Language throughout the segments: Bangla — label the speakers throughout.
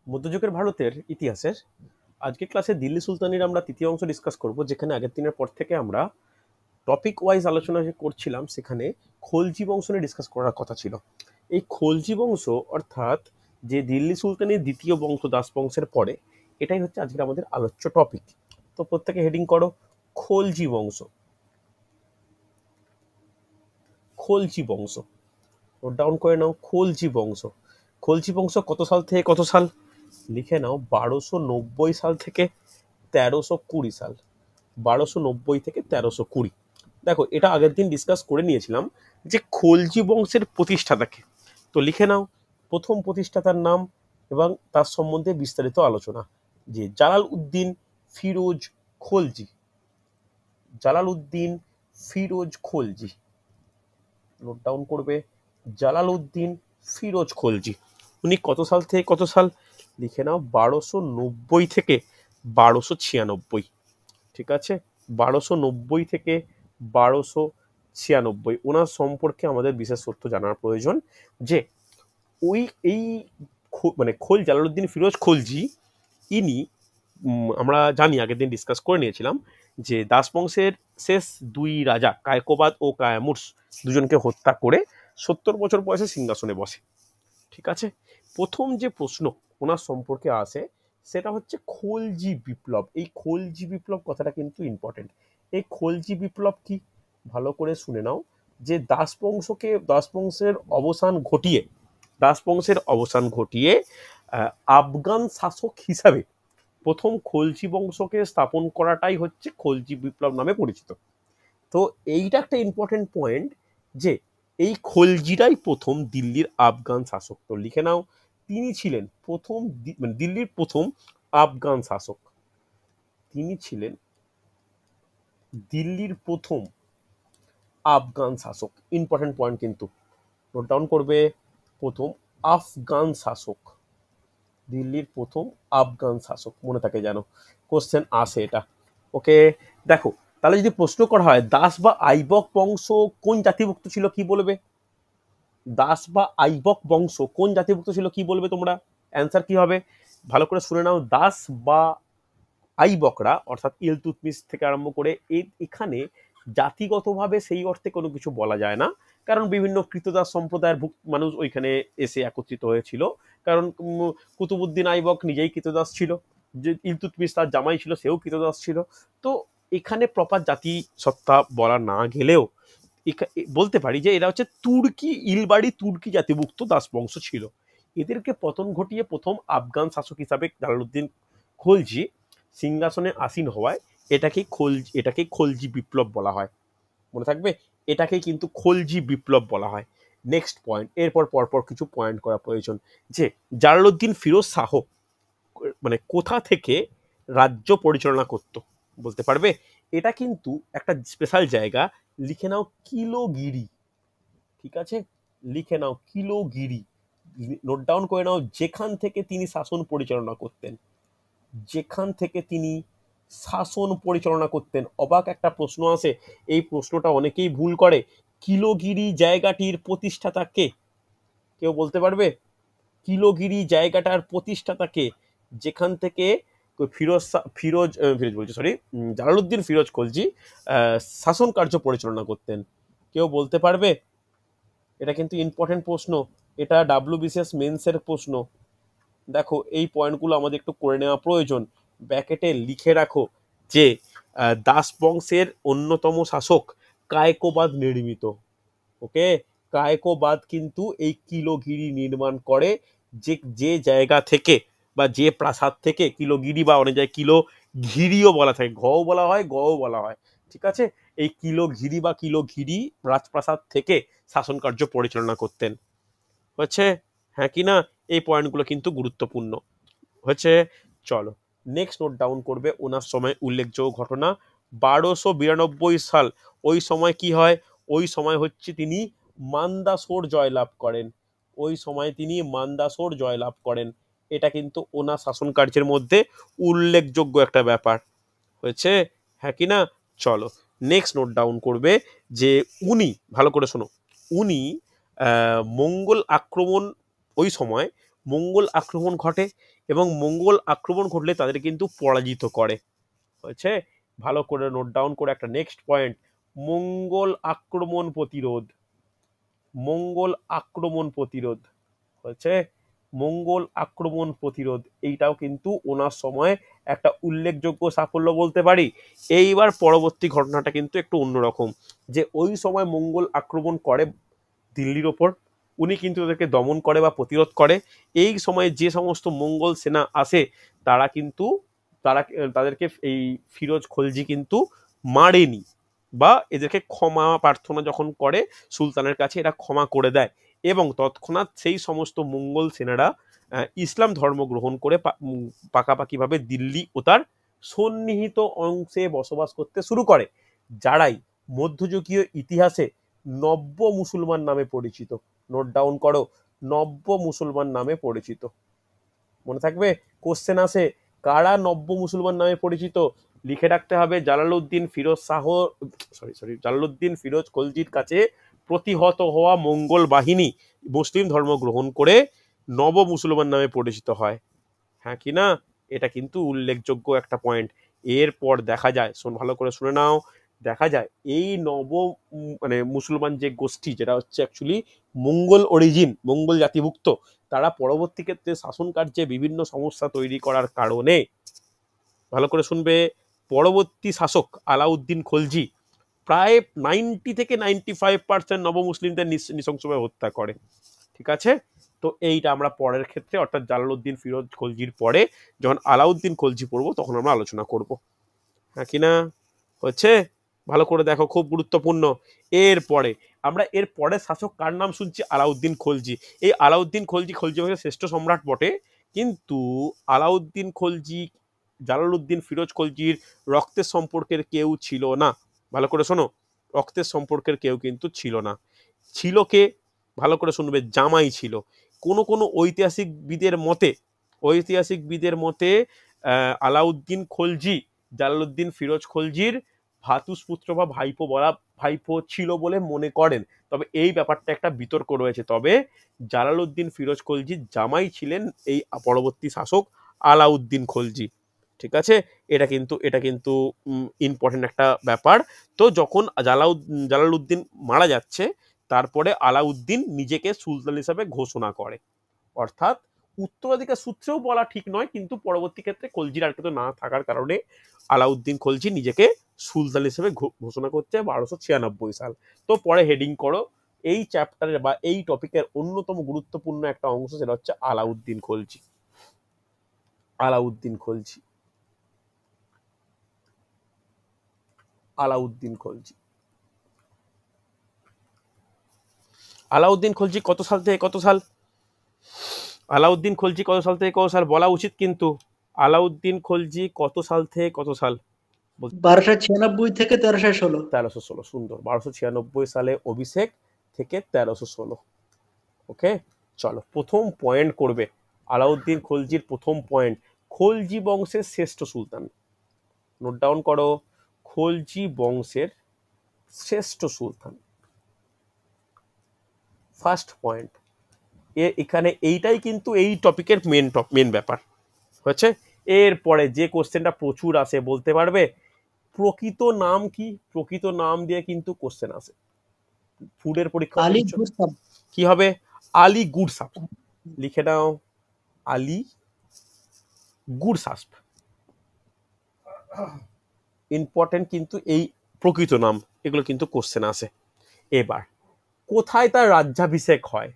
Speaker 1: মধ্যযুগের ভারতের ইতিহাসের আজকে ক্লাসে দিল্লি সুলতানির আমরা তৃতীয় অংশ ডিসকাস করব, যেখানে আগের দিনের পর থেকে আমরা টপিক ওয়াইজ আলোচনা যে করছিলাম সেখানে খলজি বংশ নিয়ে ডিসকাস করার কথা ছিল। এই খলজি বংশ অর্থাৎ যে দিল্লি সুলতানির দ্বিতীয় বংশ দাস বংশের পরে, এটাই হচ্ছে আজকে আমাদের আলোচ্য টপিক। তো প্রত্যেকে হেডিং করো খলজি বংশ। খলজি বংশ নোট ডাউন করে নাও। খলজি বংশ, খলজি বংশ কত সাল থেকে কত সাল লিখে নাও। 1290 সাল থেকে 1320 সাল। 1290 থেকে 1320। দেখো, এটা আগের দিন ডিসকাস করে নিয়েছিলাম যে খলজি বংশের প্রতিষ্ঠাতাকে। তো লিখে নাও প্রথম প্রতিষ্ঠাতার নাম এবং তার সম্বন্ধে বিস্তারিত আলোচনা, যে জালাল উদ্দিন ফিরোজ খলজি। জালাল উদ্দিন ফিরোজ খলজি, নোট ডাউন করবে। জালাল উদ্দিন ফিরোজ খলজি, উনি কত সাল থেকে কত সাল লিখে নাও। 1290 থেকে 1296। ঠিক আছে, 1290 থেকে 1296। ওনার সম্পর্কে আমাদের বিশেষ তথ্য জানার প্রয়োজন, যে ওই এই মানে জালালউদ্দিন ফিরোজ খলজি, ইনি আমরা জানি আগের দিন ডিসকাস করে নিয়েছিলাম যে দাস বংশের শেষ দুই রাজা কায়কোবাদ ও কায়ামুর্স দুজনকে হত্যা করে 70 বছর বয়সে সিংহাসনে বসে। ঠিক আছে, প্রথম যে প্রশ্ন ওনার সম্পর্কে আসে সেটা হচ্ছে খলজি বিপ্লব। এই খলজি বিপ্লব কথাটা কিন্তু ইম্পর্টেন্ট। এই খলজি বিপ্লব কি, ভালো করে শুনে নাও। যে দাস বংশের অবসান ঘটিয়ে আফগান শাসক হিসাবে প্রথম খলজি বংশকে স্থাপন করাটাই হচ্ছে খলজি বিপ্লব নামে পরিচিত। তো এইটা একটা ইম্পর্টেন্ট পয়েন্ট, যে এই খলজিরাই প্রথম দিল্লির আফগান শাসক। তো লিখে নাও, তিনি ছিলেন প্রথম মানে দিল্লির প্রথম আফগান শাসক। তিনি ছিলেন দিল্লির প্রথম আফগান শাসক। ইম্পর্টেন্ট পয়েন্ট কিন্তু, নোট ডাউন করবে। প্রথম আফগান শাসক, দিল্লির প্রথম আফগান শাসক, মনে থাকে যেন, কোশ্চেন আসে এটা। ওকে, দেখো তাহলে যদি প্রশ্ন করা হয় দাস বা আইবক বংশ কোন জাতিভুক্ত ছিল, কি বলবে? দাস বা আইবক বংশ কোন জাতিভুক্ত ছিল, কি বলবে তোমরা? অ্যান্সার কি হবে ভালো করে শুনে নাও। দাস বা আইবকরা অর্থাৎ ইলতুৎমিশ থেকে আরম্ভ করে এখানে জাতিগতভাবে সেই অর্থে কোনো কিছু বলা যায় না, কারণ বিভিন্ন কৃতদাস সম্প্রদায়ের মানুষ ওইখানে এসে একত্রিত হয়েছিল। কারণ কুতুবুদ্দিন আইবক নিজেই কৃতদাস ছিল, যে ইলতুৎমিশ তার জামাই ছিল সেও কৃতদাস ছিল। তো এখানে প্রপার জাতি সত্তা বলা না গেলেও বলতে পারি যে এরা হচ্ছে ইলবাড়ি তুর্কি জাতিভুক্ত দাস বংশ ছিল। এদেরকে পতন ঘটিয়ে প্রথম আফগান শাসক হিসাবে জালালউদ্দিন খলজি সিংহাসনে আসীন হওয়ায় এটাকে খলজি বিপ্লব বলা হয়। মনে থাকবে, এটাকেই কিন্তু খলজি বিপ্লব বলা হয়। নেক্সট পয়েন্ট, এরপর পরপর কিছু পয়েন্ট করা প্রয়োজন, যে জালালউদ্দিন ফিরোজ শাহ মানে কোথা থেকে রাজ্য পরিচালনা করত, বলতে পারবে? এটা কিন্তু একটা স্পেশাল জায়গা, লিখে নাও কিলোগিরি। ঠিক আছে, লিখে নাও কিলোগিরি, নোট ডাউন করে নাও। যেখান থেকে তিনি শাসন পরিচালনা করতেন, যেখান থেকে তিনি শাসন পরিচালনা করতেন। অবাক একটা প্রশ্ন আসে, এই প্রশ্নটা অনেকেই ভুল করে। কিলোগিরি জায়গাটির প্রতিষ্ঠাতা কে, কেউ বলতে পারবে? কিলোগিরি জায়গাটার প্রতিষ্ঠাতা কে, যেখান থেকে জালালউদ্দিন ফিরোজ খলজি শাসন কার্য পরিচালনা করতেন? কেউ বলতে পারবে? এটা কিন্তু ইম্পর্টেন্ট প্রশ্ন, এটা ডাব্লিউবিসিএস মেন্সের প্রশ্ন। দেখো, এই পয়েন্টগুলো আমাদের একটু করে নেওয়া প্রয়োজন। ব্যাকেটে লিখে রাখো যে দাস বংশের অন্যতম শাসক কায়কোবাদ নির্মিত। ওকে, কায়কোবাদ কিন্তু এই কিলোগিরি নির্মাণ করে, যে জায়গা থেকে বা যে প্রাসাদ থেকে, কিলোগিরি বা অনেক জায়গায় কিলো ঘিরিও বলা থাকে, ঘও বলা হয় গও বলা হয়। ঠিক আছে, এই কিলোগিরি বা কিলোগিরি রাজপ্রাসাদ থেকে শাসন কার্য পরিচালনা করতেন। হচ্ছে হ্যাঁ কি না? এই পয়েন্টগুলো কিন্তু গুরুত্বপূর্ণ হচ্ছে। চলো নেক্সট নোট ডাউন করবে। ওনার সময় উল্লেখযোগ্য ঘটনা 1292 সাল। ওই সময় কি হয়? ওই সময় হচ্ছে তিনি মান্দাসোর জয়লাভ করেন। ওই সময় তিনি মান্দাসোর জয়লাভ করেন। এটা কিন্তু ওনার শাসন কার্যের মধ্যে উল্লেখযোগ্য একটা ব্যাপার হয়েছে, হ্যাঁ কি না? চলো নেক্সট নোট ডাউন করবে যে ভালো করে শোনো, উনি মঙ্গল আক্রমণ, ওই সময় মঙ্গল আক্রমণ ঘটে এবং মঙ্গল আক্রমণ ঘটলে তাদের কিন্তু পরাজিত করে। হয়েছে? ভালো করে নোট ডাউন করে একটা নেক্সট পয়েন্ট, মঙ্গল আক্রমণ প্রতিরোধ। মঙ্গল আক্রমণ প্রতিরোধ হয়েছে, মঙ্গল আক্রমণ প্রতিরোধ এইটাও কিন্তু ওনার সময় একটা উল্লেখযোগ্য সাফল্য বলতে পারি। এইবার পরবর্তী ঘটনাটা কিন্তু একটু অন্যরকম, যে ওই সময় মঙ্গল আক্রমণ করে দিল্লির ওপর, উনি কিন্তু ওদেরকে দমন করে বা প্রতিরোধ করে। এই সময়ে যে সমস্ত মঙ্গল সেনা আসে তারা কিন্তু তারা তাদেরকে এই ফিরোজ খলজি কিন্তু মারেনি, বা এদেরকে ক্ষমা প্রার্থনা যখন করে সুলতানের কাছে এরা ক্ষমা করে দেয়, এবং তৎক্ষণাৎ সেই সমস্ত মঙ্গল সেনারা ইসলাম ধর্ম গ্রহণ করে পাকাপাকিভাবে দিল্লি ও তার সন্নিহিত অংশে বসবাস করতে শুরু করে, যারাই মধ্যযুগীয় ইতিহাসে নব্য মুসলমান নামে পরিচিত। নোট ডাউন করো, নব্য মুসলমান নামে পরিচিত। মনে থাকবে, কোশ্চেন আসে কারা নব্য মুসলমান নামে পরিচিত, লিখে রাখতে হবে জালালউদ্দিন ফিরোজ শাহ জালালউদ্দিন ফিরোজ খলজির কাছে প্রতিহত হওয়া মঙ্গল বাহিনী মুসলিম ধর্ম গ্রহণ করে নব মুসলমান নামে পরিচিত হয়। হ্যাঁ কি না? এটা কিন্তু উল্লেখযোগ্য একটা পয়েন্ট। এরপর দেখা যায়, ভালো করে শুনে নাও, দেখা যায় এই মানে মুসলমান যে গোষ্ঠী, যেটা হচ্ছে অ্যাকচুয়ালি মঙ্গল অরিজিন, মঙ্গল জাতিভুক্ত, তারা পরবর্তী ক্ষেত্রে শাসন কার্যে বিভিন্ন সমস্যা তৈরি করার কারণে, ভালো করে শুনবে, পরবর্তী শাসক আলাউদ্দিন খলজি প্রায় 90 থেকে 95% নবমুসলিমদের নৃশংসভাবে হত্যা করে। ঠিক আছে? তো এইটা আমরা পরের ক্ষেত্রে, অর্থাৎ জালালউদ্দিন ফিরোজ খলজির পরে যখন আলাউদ্দিন খলজি পড়বো তখন আমরা আলোচনা করব। হ্যাঁ কিনা? হচ্ছে? ভালো করে দেখো, খুব গুরুত্বপূর্ণ। এরপরে আমরা এর পরের শাসক কার নাম শুনছি? আলাউদ্দিন খলজি। এই আলাউদ্দিন খলজি বংশের শ্রেষ্ঠ সম্রাট বটে, কিন্তু আলাউদ্দিন খলজি জালালউদ্দিন ফিরোজ খলজির রক্তের সম্পর্কের কেউ ছিল না। ভালো করে শোনো, রক্তের সম্পর্কের কেউ কিন্তু ছিল না। ছিল কে? ভালো করে শুনবে, জামাই ছিল। কোন কোন ঐতিহাসিকবিদের মতে আলাউদ্দিন খলজি জালালউদ্দিন ফিরোজ খলজির ভ্রাতুষ্পুত্র বা ভাইপো ছিল বলে মনে করেন, তবে এই ব্যাপারটা একটা বিতর্ক রয়েছে। তবে জালালউদ্দিন ফিরোজ খলজির জামাই ছিলেন এই পরবর্তী শাসক আলাউদ্দিন খলজি। ঠিক আছে? এটা কিন্তু ইম্পর্টেন্ট একটা ব্যাপার। তো যখন জালালউদ্দিন মারা যাচ্ছে, তারপরে আলাউদ্দিন নিজেকে সুলতান হিসাবে ঘোষণা করে। অর্থাৎ উত্তরাধিকার সূত্রেও বলা ঠিক নয়, কিন্তু পরবর্তী ক্ষেত্রে খলজির আর কিছু না থাকার কারণে আলাউদ্দিন খলজি নিজেকে সুলতান হিসেবে ঘোষণা করছে 1296 সাল। তো পরে হেডিং করো, এই চ্যাপ্টারের বা এই টপিকের অন্যতম গুরুত্বপূর্ণ একটা অংশ, সেটা হচ্ছে আলাউদ্দিন খলজি। আলাউদ্দিন খলজি আলাউদ্দিন খলজি আলাউদ্দিন খলজি কত সাল থেকে কত সাল? আলাউদ্দিন খলজি কত সাল থেকে কত সাল বলা উচিত, কিন্তু আলাউদ্দিন খলজি কত সাল থেকে কত সাল?
Speaker 2: 1296 থেকে 1316।
Speaker 1: 1316, সুন্দর। 1296 সালে অভিষেক থেকে 1316। ওকে, চলো প্রথম পয়েন্ট করবে আলাউদ্দিন খলজির প্রথম পয়েন্ট, খলজি বংশের শ্রেষ্ঠ সুলতান। নোট ডাউন করো, খলজি বংশের শ্রেষ্ঠ সুলতান, ফার্স্ট পয়েন্ট। এখানে এইটাই কিন্তু এই টপিকের মেন ব্যাপার হচ্ছে। এরপরে যে কোশ্চেনটা প্রচুর আসে, বলতে পারবে প্রকৃত নাম কি? প্রকৃত নাম দিয়ে কিন্তু কোশ্চেন আসে, ফুডের পরীক্ষা
Speaker 2: আলী
Speaker 1: কিছু।
Speaker 2: গুরসাব।
Speaker 1: কি হবে? আলী গুরসাব। লিখে নাও, আলী গুরসাব। ইম্পর্টেন্ট কিন্তু এই প্রকৃত নাম, এগুলো কিন্তু কোশ্চেন আসে। এবার কোথায় তার রাজ্যাভিষেক হয়?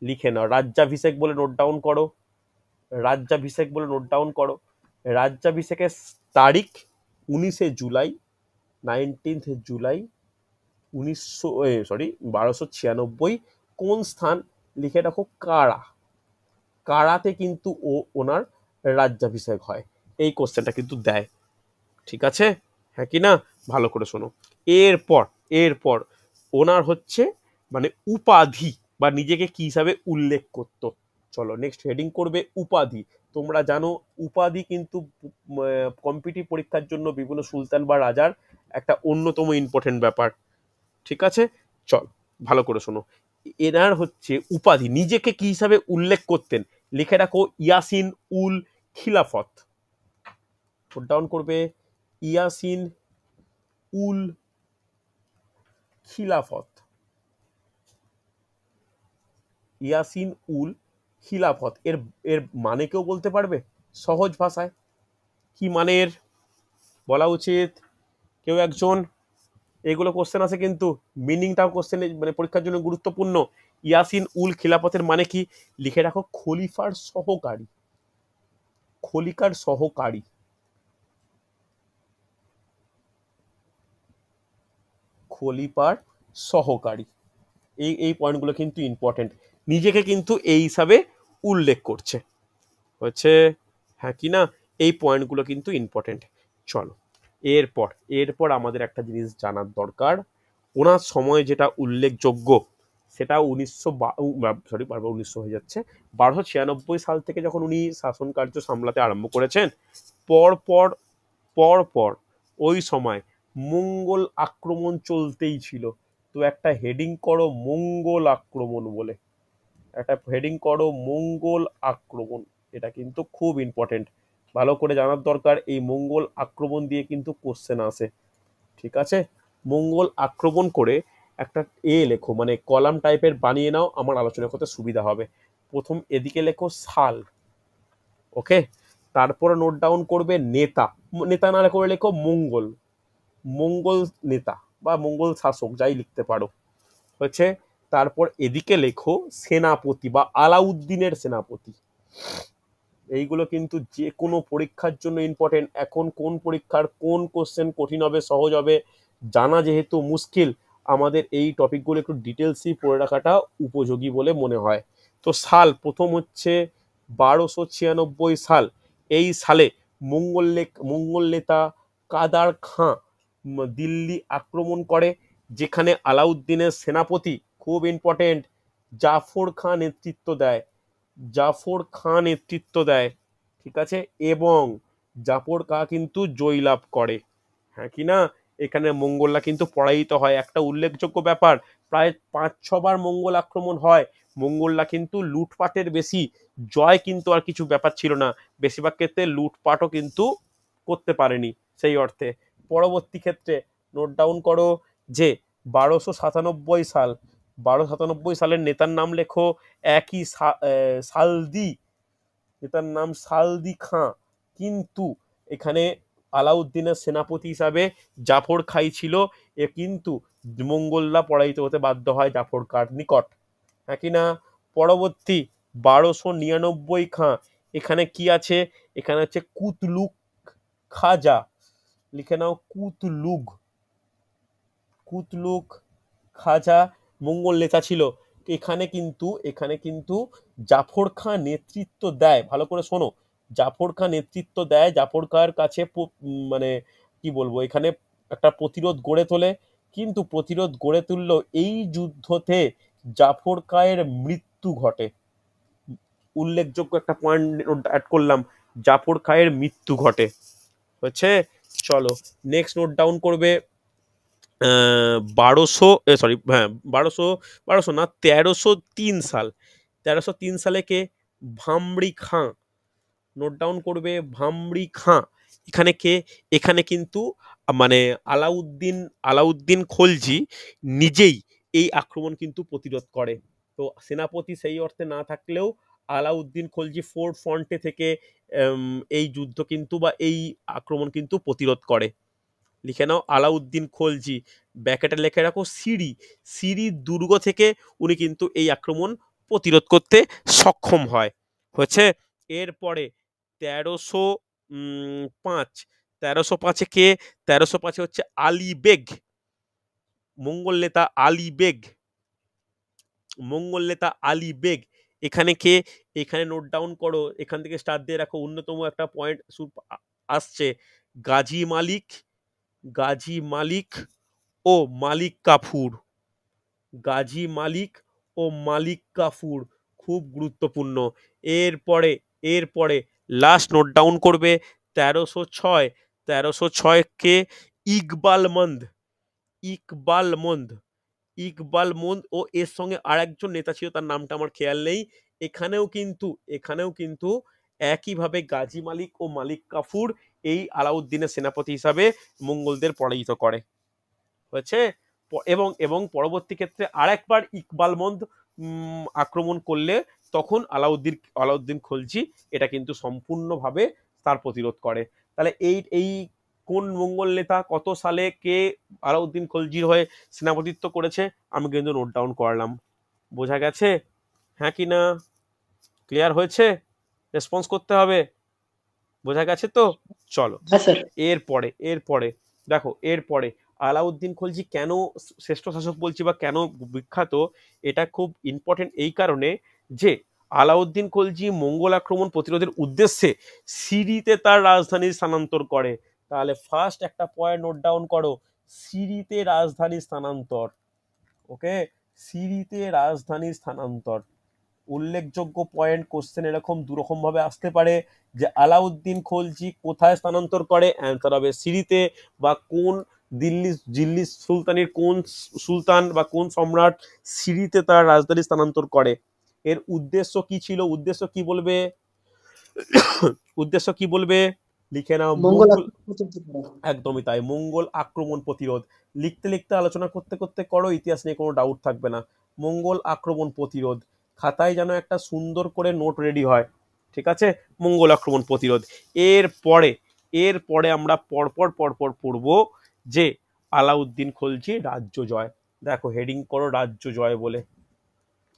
Speaker 1: লিখে নাও, রাজ্যাভিষেক বলে নোট ডাউন করো, রাজ্যাভিষেক বলে নোট ডাউন করো। রাজ্যাভিষেকের তারিখ 19 জুলাই, 19 জুলাই 1296। কোন স্থান? লিখে রাখো, কারা। কারাতে কিন্তু ওনার রাজ্যাভিষেক হয়। এই কোশ্চেনটা কিন্তু দেয়। ঠিক আছে? হ্যাঁ কি না? ভালো করে শোনো। এরপর এরপর ওনার হচ্ছে মানে উপাধি, বা নিজেকে কি হিসাবে উল্লেখ করত। চলো নেক্সট হেডিং করবে উপাধি। তোমরা জানো উপাধি কিন্তু কম্পিটিটিভ পরীক্ষার জন্য বিভিন্ন সুলতান বা রাজার একটা অন্যতম ইম্পর্টেন্ট ব্যাপার। ঠিক আছে? চল ভালো করে শোনো, এনার হচ্ছে উপাধি, নিজেকে কি হিসাবে উল্লেখ করতেন, লিখে রাখো ইয়াসিন উল খিলাফত। নোট ডাউন করবে ইয়াসিন উল খিলাফত। ইয়াসিন উল খিলাফত এর এর মানে কেউ বলতে পারবে সহজ ভাষায়? কি মানের বলা উচিত কেউ একজন? এগুলো কোশ্চেন আছে কিন্তু মিনিংটাও কোশ্চেন মানে পরীক্ষার জন্য গুরুত্বপূর্ণ। ইয়াসিন উল খিলাফতের মানে কি? লিখে রাখো খলিফার সহকারী। খলিকার সহকারী। খলিফার সহকারী। এই পয়েন্টগুলো কিন্তু ইম্পর্টেন্ট। নিজেকে কিন্তু এই হিসাবে উল্লেখ করছে হচ্ছে, হ্যাঁ কি না? এই পয়েন্টগুলো কিন্তু ইম্পর্টেন্ট। চলো এরপর এরপর আমাদের একটা জিনিস জানার দরকার, ওনার সময় যেটা উল্লেখযোগ্য সেটা 1900 হয়ে যাচ্ছে 1296 সাল থেকে যখন উনি শাসন কার্য সামলাতে আরম্ভ করেছেন, পর পর পর পর ওই সময় মঙ্গল আক্রমণ চলতেই ছিল। তো একটা হেডিং করো মঙ্গল আক্রমণ বলে, একটা হেডিং করো মঙ্গল আক্রমণ। এটা কিন্তু খুব ইম্পর্টেন্ট, ভালো করে জানার দরকার। এই মঙ্গল আক্রমণ দিয়ে কিন্তু কোশ্চেন আসে, ঠিক আছে? মঙ্গল আক্রমণ করে একটা লেখো, মানে কলাম টাইপের বানিয়ে নাও, আমার আলোচনা করতে সুবিধা হবে। প্রথম এদিকে লেখো সাল, ওকে? তারপরে নোট ডাউন করবে নেতা। নেতা না করে লেখো মঙ্গল, মঙ্গল নেতা বা মঙ্গল শাসক যাই লিখতে পারো হচ্ছে। তারপর এদিকে লেখো সেনাপতি বা আলাউদ্দিনের সেনাপতি। এইগুলো কিন্তু যে কোনো পরীক্ষার জন্য ইম্পর্টেন্ট। এখন কোন পরীক্ষার কোন কোশ্চেন কঠিন হবে সহজ হবে জানা যেহেতু মুশকিল, আমাদের এই টপিকগুলো একটু ডিটেলসই পড়ে রাখাটা উপযোগী বলে মনে হয়। তো সাল প্রথম হচ্ছে 1296 সাল। এই সালে মঙ্গল নেতা কাদার খাঁ দিল্লি আক্রমণ করে, যেখানে আলাউদ্দিনের সেনাপতি, খুব ইম্পর্টেন্ট, জাফর খাঁ নেতৃত্ব দেয়। জাফর খাঁ নেতৃত্ব দেয়, ঠিক আছে? এবং জাফর খাঁ কিন্তু জয়লাভ করে, হ্যাঁ কি না? এখানে মঙ্গলরা কিন্তু পরাজিত হয়। একটা উল্লেখযোগ্য ব্যাপার, প্রায় 5-6 বার মঙ্গল আক্রমণ হয়, মঙ্গলরা কিন্তু লুটপাটের বেশি, জয় কিন্তু আর কিছু ব্যাপার ছিল না। বেশিরভাগ ক্ষেত্রে লুটপাটও কিন্তু করতে পারেনি সেই অর্থে। পরবর্তী ক্ষেত্রে নোট ডাউন করো যে 1297 সাল, 1297 সালের নেতার নাম লেখো একই সালদি, নেতার নাম সালদি খাঁ। কিন্তু এখানে আলাউদ্দিনের সেনাপতি হিসাবে জাফর খাই ছিল, এ কিন্তু মঙ্গলরা পরাজিত হতে বাধ্য হয় জাফর খাঁর নিকট, হ্যাঁ কি না? পরবর্তী 1299 খাঁ, এখানে কি আছে? এখানে হচ্ছে কুতলুক খাজা। লিখে নাও কুতলুক, কুতলুক খাজা মঙ্গল নেতা ছিল। এখানে কিন্তু জাফর খাঁ নেতৃত্ব দেয়, ভালো করে শোনো, জাফর খাঁ নেতৃত্ব দেয়, জাফর খাঁর কাছে মানে কি বলবো, এখানে একটা প্রতিরোধ গড়ে তোলে। কিন্তু প্রতিরোধ গড়ে তুললো, এই যুদ্ধতে জাফর খাঁয়ের মৃত্যু ঘটে। উল্লেখযোগ্য একটা পয়েন্ট অ্যাড করলাম, জাফর খাঁয়ের মৃত্যু ঘটে হচ্ছে। চলো নেক্সট নোট ডাউন করবে 1303 সাল। 1303 সালে কে? ভামরি খাঁ। নোট ডাউন করবে ভামরি খাঁ। এখানে কে? এখানে কিন্তু মানে আলাউদ্দিন খলজি নিজেই এই আক্রমণ কিন্তু প্রতিরোধ করে। তো সেনাপতি সেই অর্থে না থাকলেও আলাউদ্দিন খলজি ফোর্ট ফ্রন্টে থেকে এই যুদ্ধ কিন্তু বা এই আক্রমণ কিন্তু প্রতিরোধ করে। লিখে নাও আলাউদ্দিন খলজি, ব্যাকেটে লিখে রাখো সিরি দুর্গ থেকে উনি কিন্তু এই আক্রমণ প্রতিরোধ করতে সক্ষম হয় হচ্ছে। এরপরে 1305, 1305 কে? 1305 হচ্ছে আলী বেগ, মঙ্গল নেতা আলী বেগ, মঙ্গল নেতা আলী বেগ। এখানে কে? এখানে নোট ডাউন করো, এখান থেকে স্টার্ট দিয়ে রাখো, অন্যতম একটা পয়েন্ট আসছে, গাজী মালিক, গাজী মালিক ও মালিক কাফুর। গাজী মালিক ও মালিক কাফুর খুব গুরুত্বপূর্ণ। এরপরে এরপরে লাস্ট নোট ডাউন করবে 1306, 1306 কে? ইকবাল মন্দ, ইকবাল মন্দ, ইকবাল মন্দ ও এর সঙ্গে আর একজন নেতা ছিল, তার নামটা আমার খেয়াল নেই। এখানেও কিন্তু একইভাবে গাজী মালিক ও মালিক কাফুর এই আলাউদ্দিনের সেনাপতি হিসাবে মঙ্গলদের পরাজিত করে। হয়েছে। এবং এবং পরবর্তী ক্ষেত্রে আরেকবার ইকবালমন্দ আক্রমণ করলে তখন আলাউদ্দিন খলজি এটা কিন্তু সম্পূর্ণভাবে তার প্রতিরোধ করে। তাহলে এই এই কোন মঙ্গল নেতা কত সালে কে আলাউদ্দিন খলজির হয়ে সেনাপতিত্ব করেছে আমি কিন্তু নোট ডাউন করলাম। বোঝা গেছে? হ্যাঁ কি না? ক্লিয়ার হয়েছে? রেসপন্স করতে হবে। বোঝা গেছে তো? চলো
Speaker 2: হ্যাঁ স্যার।
Speaker 1: এরপরে দেখো, এরপরে আলাউদ্দিন খলজি কেন শ্রেষ্ঠ শাসক বলছি বা কেন বিখ্যাত, এটা খুব ইম্পর্টেন্ট এই কারণে যে আলাউদ্দিন খলজি মঙ্গল আক্রমণ প্রতিরোধের উদ্দেশ্যে সিরিতে তার রাজধানী স্থানান্তর করে। তাহলে ফার্স্ট একটা পয়েন্ট নোট ডাউন করো, সিরিতে রাজধানী স্থানান্তর। ওকে, সিরিতে রাজধানী স্থানান্তর উল্লেখযোগ্য পয়েন্ট। কোশ্চেন এরকম দুরকম ভাবে আসতে পারে যে আলাউদ্দিন খলজি কোথায় স্থানান্তর করে, অ্যান্সার হবে সিরিতে, বা কোন দিল্লি সুলতানের কোন সুলতান বা কোন সম্রাট সিরিতে তার রাজধানী স্থানান্তর করে। এর উদ্দেশ্য কি ছিল? উদ্দেশ্য কি বলবে? উদ্দেশ্য কি বলবে? লিখে নাও,
Speaker 2: মঙ্গল
Speaker 1: মঙ্গল।
Speaker 2: আক্রমণ প্রতিরোধ করা।
Speaker 1: একদমই তাই, মঙ্গল আক্রমণ প্রতিরোধ। লিখতে লিখতে আলোচনা করতে করতে করো, ইতিহাস নিয়ে কোনো ডাউট থাকবে না। মঙ্গল আক্রমণ প্রতিরোধ, খাতায় যেন একটা সুন্দর করে নোট রেডি হয়। ঠিক আছে, মঙ্গল আক্রমণ প্রতিরোধ। এরপরে আমরা পরপর পরপর পড়বো যে আলাউদ্দিন খলজি রাজ্য জয়। দেখো হেডিং করো রাজ্য জয় বলে,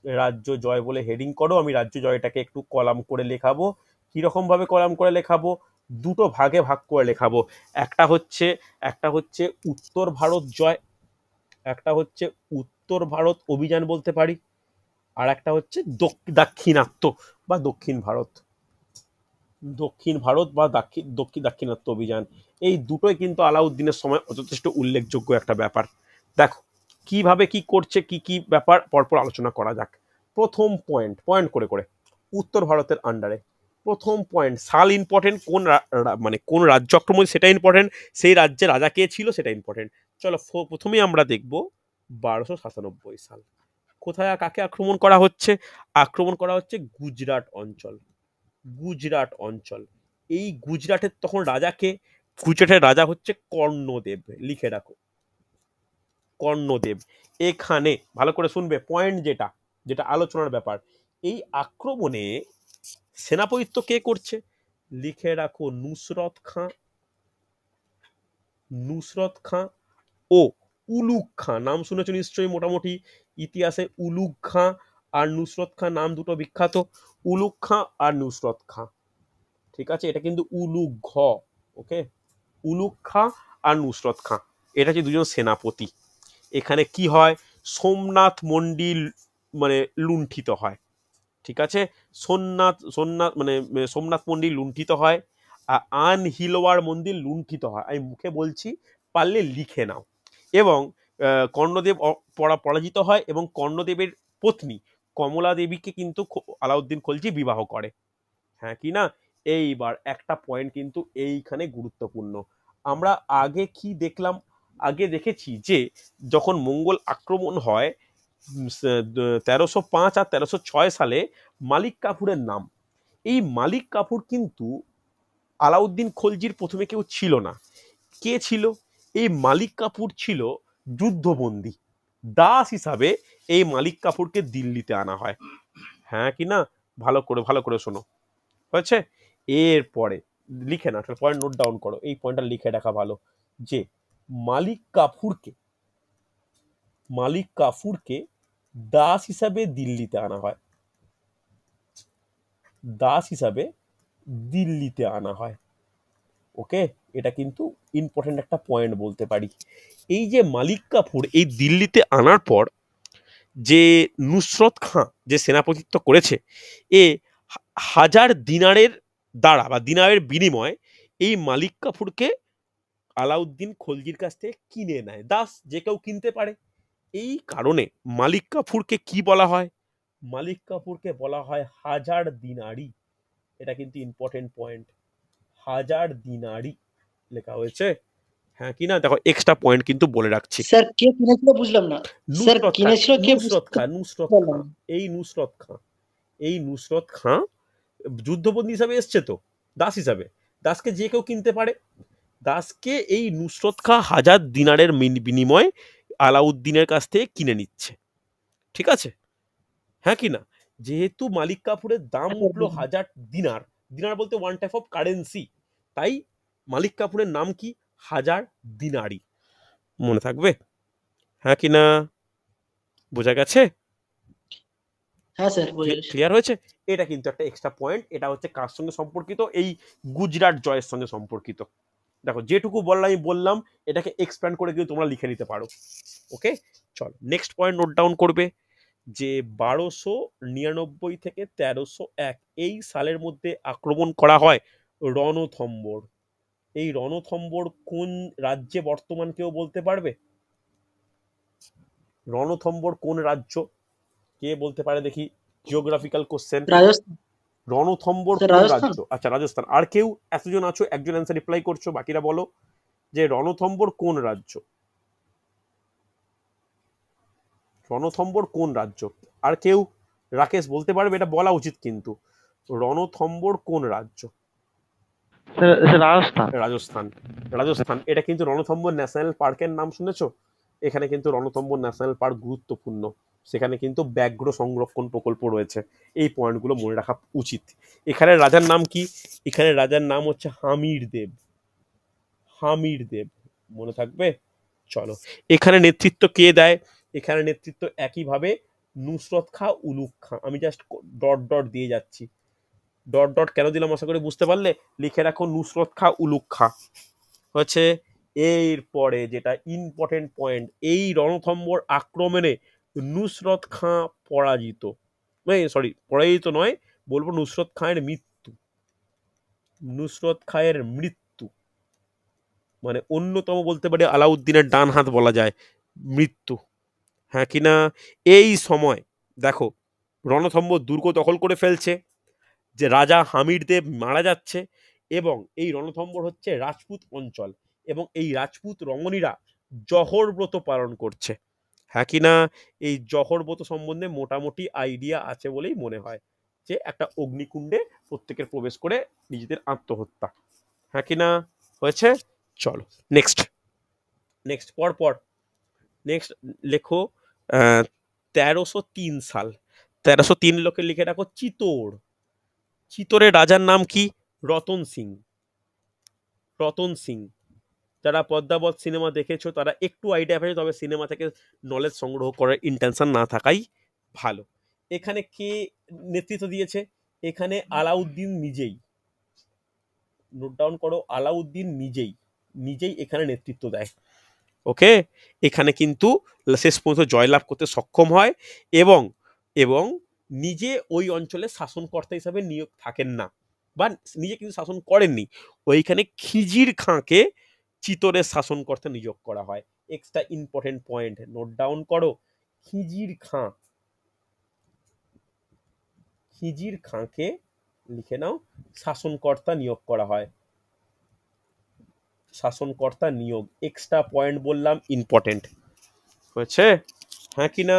Speaker 1: রাজ্য জয় বলে হেডিং করো। আমি রাজ্য জয়টাকে একটু কলাম করে লেখাবো। কিরকম ভাবে কলাম করে লেখাবো? দুটো ভাগে ভাগ করে লেখাবো। একটা হচ্ছে উত্তর ভারত জয়, একটা হচ্ছে উত্তর ভারত অভিযান বলতে পারি, আর একটা হচ্ছে দাক্ষিণাত্য বা দক্ষিণ ভারত, দক্ষিণ ভারত বা দাক্ষিণাত্য অভিযান। এই দুটোই কিন্তু আলাউদ্দিনের সময় যথেষ্ট উল্লেখযোগ্য একটা ব্যাপার। দেখো কিভাবে কি করছে, কি কি ব্যাপার পরপর আলোচনা করা যাক। প্রথম পয়েন্ট পয়েন্ট করে করে উত্তর ভারতের আন্ডারে। প্রথম পয়েন্ট, সাল ইম্পর্টেন্ট, মানে কোন রাজ্য আক্রমণ সেটা ইম্পর্টেন্ট, সেই রাজ্যের রাজা কে ছিল সেটা ইম্পর্টেন্ট। চলো প্রথমেই আমরা দেখব 1297 সাল। কোথায় কাকে আক্রমণ করা হচ্ছে? আক্রমণ করা হচ্ছে গুজরাট অঞ্চল। গুজরাট অঞ্চল, এই গুজরাটের তখন রাজাকে, গুজরাটের রাজা হচ্ছে কর্ণদেব। লিখে রাখো কর্ণদেব। এখানে ভালো করে শুনবে পয়েন্ট, যেটা যেটা আলোচনার ব্যাপার। এই আক্রমণে সেনাপতিত্ব কে করছে? লিখে রাখো নুসরত খাঁ, নুসরত খাঁ ও উলুগ খাঁ। নাম শুনেছো নিশ্চয়ই মোটামুটি ইতিহাসে, উলুগ খাঁ আর নুসরত খাঁ নাম দুটো বিখ্যাত। উলুগ খাঁ আর নুসরত খাঁ, ঠিক আছে, এটা কিন্তু উলুগ ঘ। ওকে, উলুগ খাঁ আর নুসরত খাঁ, এটা হচ্ছে দুজন সেনাপতি। এখানে কি হয়? সোমনাথ মন্দির মানে লুণ্ঠিত হয়। ঠিক আছে, সোমনাথ মানে সোমনাথ মন্দির লুণ্ঠিত হয়, আর আনহিলওয়ার মন্দির লুণ্ঠিত হয়। আমি মুখে বলছি, পারলে লিখে নাও। এবং কর্ণদেব পরাজিত হয় এবং কর্ণদেবের পত্নী কমলা দেবীকে কিন্তু আলাউদ্দিন খলজি বিবাহ করে। হ্যাঁ কি না? এইবার একটা পয়েন্ট কিন্তু এইখানে গুরুত্বপূর্ণ। আমরা আগে কি দেখলাম? আগে দেখেছি যে যখন মঙ্গল আক্রমণ হয় 1305 আর 1306 সালে মালিক কাফুরের নাম, এই মালিক কাফুর কিন্তু আলাউদ্দিন খলজির প্রথমে কেউ ছিল না। কে ছিল? এই মালিক কাফুর ছিল যুদ্ধবন্দী দাস হিসাবে। এই মালিক কাফুরকে দিল্লিতে আনা হয়। হ্যাঁ কি না? ভালো করে শোনো। হয়েছে? এরপরে লিখে না, পয়েন্ট নোট ডাউন করো, এই পয়েন্টটা লিখে রাখা ভালো যে মালিক কাফুরকে দাস হিসাবে দিল্লিতে আনা হয়। দাস হিসাবে দিল্লিতে আনা হয়। ওকে, এটা কিন্তু ইম্পর্টেন্ট একটা পয়েন্ট বলতে পারি। এই যে মালিক কাফুর এই দিল্লিতে আনার পর যে নুসরত খাঁ যে সেনাপতিত্ব করেছে, এ 1000 দিনারের দ্বারা বা দিনারের বিনিময়ে এই মালিক কাফুরকে আলাউদ্দিন খলজির কাছ থেকে কিনে নেয়। দাস যে কেউ কিনতে পারে, এই কারণে মালিক কাফুরকে কি বলা হয়? মালিক কাফুরকে বলা হয় 1000 দিনারি। এটা কিন্তু ইম্পর্টেন্ট পয়েন্ট, 1000 দিনারি লেখা হয়েছে। হ্যাঁ কি না? দেখো এক্সট্রা পয়েন্ট কিন্তু বলে রাখছি।
Speaker 2: স্যার কে কিনেছিল বুঝলাম না। স্যার
Speaker 1: নুসরত খাঁ,
Speaker 2: কিনেছিল কে
Speaker 1: নুসরত খাঁ, নুসরত খাঁ, এই নুসরত খাঁ, এই নুসরত খাঁ যুদ্ধবন্দী হিসাবে এসছে তো, দাস হিসাবে, দাসকে যে কেউ কিনতে পারে। দাসকে এই নুসরত খাঁ 1000 দিনারের বিনিময়ে আলাউদ্দিনের কাছ থেকে কিনে নিচ্ছে, ঠিক আছে, হ্যাঁ কি না? যেহেতু মালিক কাফুরের দাম
Speaker 2: হ্যাঁ স্যার,
Speaker 1: উঠলো 1000 দিনার, দিনার বলতে ওয়ান টাইপ অফ কারেন্সি, তাই মালিক কাফুরের নাম কি? 1000 দিনারি, মনে থাকবে, হ্যাঁ কি না? বোঝা গেছে?
Speaker 2: হ্যাঁ স্যার বুঝে গেছি।
Speaker 1: ক্লিয়ার হয়েছে? এটা কিন্তু একটা এক্সট্রা পয়েন্ট। এটা হচ্ছে কার সঙ্গে সম্পর্কিত? এই গুজরাট জয়ের সঙ্গে সম্পর্কিত। দেখো যেটুকু বললাম আমি বললাম, এটাকে এক্সপ্যান্ড করে কিন্তু তোমরা লিখে নিতে পারো। ওকে, চলো নেক্সট পয়েন্ট নোট ডাউন করবে যে 1299 থেকে 1301 এই সালের মধ্যে আক্রমণ করা হয় রণথম্বর। এই রণথম্বর কোন রাজ্যে বর্তমান, কেউ বলতে পারবে? রণথম্বর কোন রাজ্য, কে বলতে পারে দেখি? Geographical question.
Speaker 2: Rajasthan.
Speaker 1: Ranthambore
Speaker 2: sir
Speaker 1: কোন
Speaker 2: রাজস্থান।
Speaker 1: রাজ্য? আচ্ছা রাজস্থান। আর কেউ? এতজন আছো, একজন অ্যান্সার রিপ্লাই করছো, বাকিরা বলো যে রণথম্বর কোন রাজ্য? রণথম্বর কোন রাজ্য? আর কেউ? রাকেশ বলতে পারবে? এটা বলা উচিত কিন্তু, রণথম্বর কোন রাজ্য?
Speaker 3: রাজস্থান।
Speaker 1: রাজস্থান। রাজস্থান, এটা কিন্তু রণথম্বর ন্যাশনাল পার্কের নাম শুনেছো? এখানে কিন্তু রণথম্বর ন্যাশনাল পার্ক গুরুত্বপূর্ণ, সেখানে কিন্তু ব্যাঘ্র সংরক্ষণ প্রকল্প রয়েছে। এই পয়েন্টগুলো মনে রাখা উচিত। এখানে রাজার নাম কি? এখানে রাজার নাম হচ্ছে হামির দেব। হামির দেব, মনে থাকবে? চলো, এখানে নেতৃত্ব কে দেয়? এখানে নেতৃত্ব একইভাবে নুসরত খাঁ উলুগ খাঁ। আমি জাস্ট ডট ডট দিয়ে যাচ্ছি। ডট ডট কেন দিলাম আশা করি বুঝতে পারলে। লিখে রাখো নুসরত খাঁ উলুগ খাঁ। হচ্ছে এরপরে যেটা ইম্পর্টেন্ট পয়েন্ট, এই রণথম্বর আক্রমণে নুসরত খাঁ পরাজিত, সরি পরাজিত নয়, বলবো নুসরত খাঁয়ের মৃত্যু। নুসরত খাঁয়ের মৃত্যু মানে অন্যতম বলতে পারি আলাউদ্দিনের ডান হাত বলা যায়, মৃত্যু, হ্যাঁ কিনা? এই সময় দেখো রণথম্বর দুর্গ দখল করে ফেলছে, যে রাজা হামির দেব মারা যাচ্ছে, এবং এই রণথম্বর হচ্ছে রাজপুত অঞ্চল, এবং এই রাজপুত রমণীরা জহর ব্রত পালন করছে, হ্যাঁ কিনা? এই জহর ব্রত সম্বন্ধে মোটামুটি আইডিয়া আছে বলেই মনে হয়, যে একটা অগ্নিকুণ্ডে প্রত্যেকের প্রবেশ করে নিজেদের আত্মহত্যা, হ্যাঁ কিনা? হয়েছে? চলো নেক্সট, নেক্সট পর নেক্সট লেখো 1303 সাল। 1303 লোকে লিখে রাখো চিতোর। চিতোরের রাজার নাম কি? রতন সিং। রতন সিং, যারা পদ্মাবত সিনেমা দেখেছো তারা একটু আইডিয়া পেয়েছো, তবে সিনেমা থেকে নলেজ সংগ্রহ করার ইন্টেনশন না থাকাই ভালো। এখানে কে নেতৃত্ব দিয়েছে? এখানে আলাউদ্দিন নিজেই, নোট ডাউন করো, আলাউদ্দিন নিজেই নিজেই এখানে নেতৃত্ব দেয়। ওকে, এখানে কিন্তু শেষ পর্যন্ত জয়লাভ করতে সক্ষম হয়, এবং এবং নিজে ওই অঞ্চলে শাসনকর্তা হিসাবে নিয়োগ থাকেন না, বা নিজে কিন্তু শাসন করেননি, ওইখানে খিজির খাঁকে চিতোরের শাসনকর্তা নিয়োগ করা হয়। Extra important point note down করো, খিজির খাঁ, খিজির খাঁকে লিখে নাও শাসনকর্তা নিয়োগ করা হয়। শাসনকর্তা নিয়োগ, এক্সট্রা পয়েন্ট বললাম, ইম্পর্টেন্ট হয়েছে, হ্যাঁ কি না?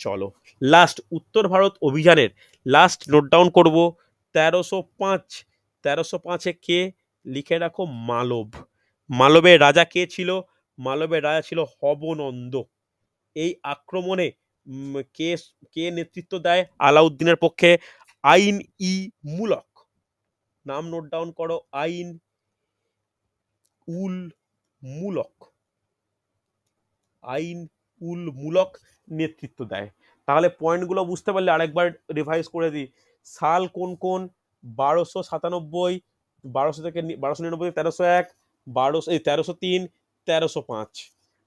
Speaker 1: চলো লাস্ট উত্তর ভারত অভিযানের লাস্ট নোট ডাউন করব 1305। 1305-এ কে? লিখে রাখো মালব। মালবের রাজা কে ছিল? মালবের রাজা ছিল হবনন্দ। এই আক্রমণে কে কে নেতৃত্ব দেয় আলাউদ্দিনের পক্ষে? আইন ই মুলক, নাম নোট ডাউন করো, আইন উল মুলক। আইন উল মুলক নেতৃত্ব দেয়। তাহলে পয়েন্টগুলো বুঝতে পারলে আরেকবার রিভাইজ করে দিই। সাল কোন কোন? 1297, 1299, 1301, 1303, 1305।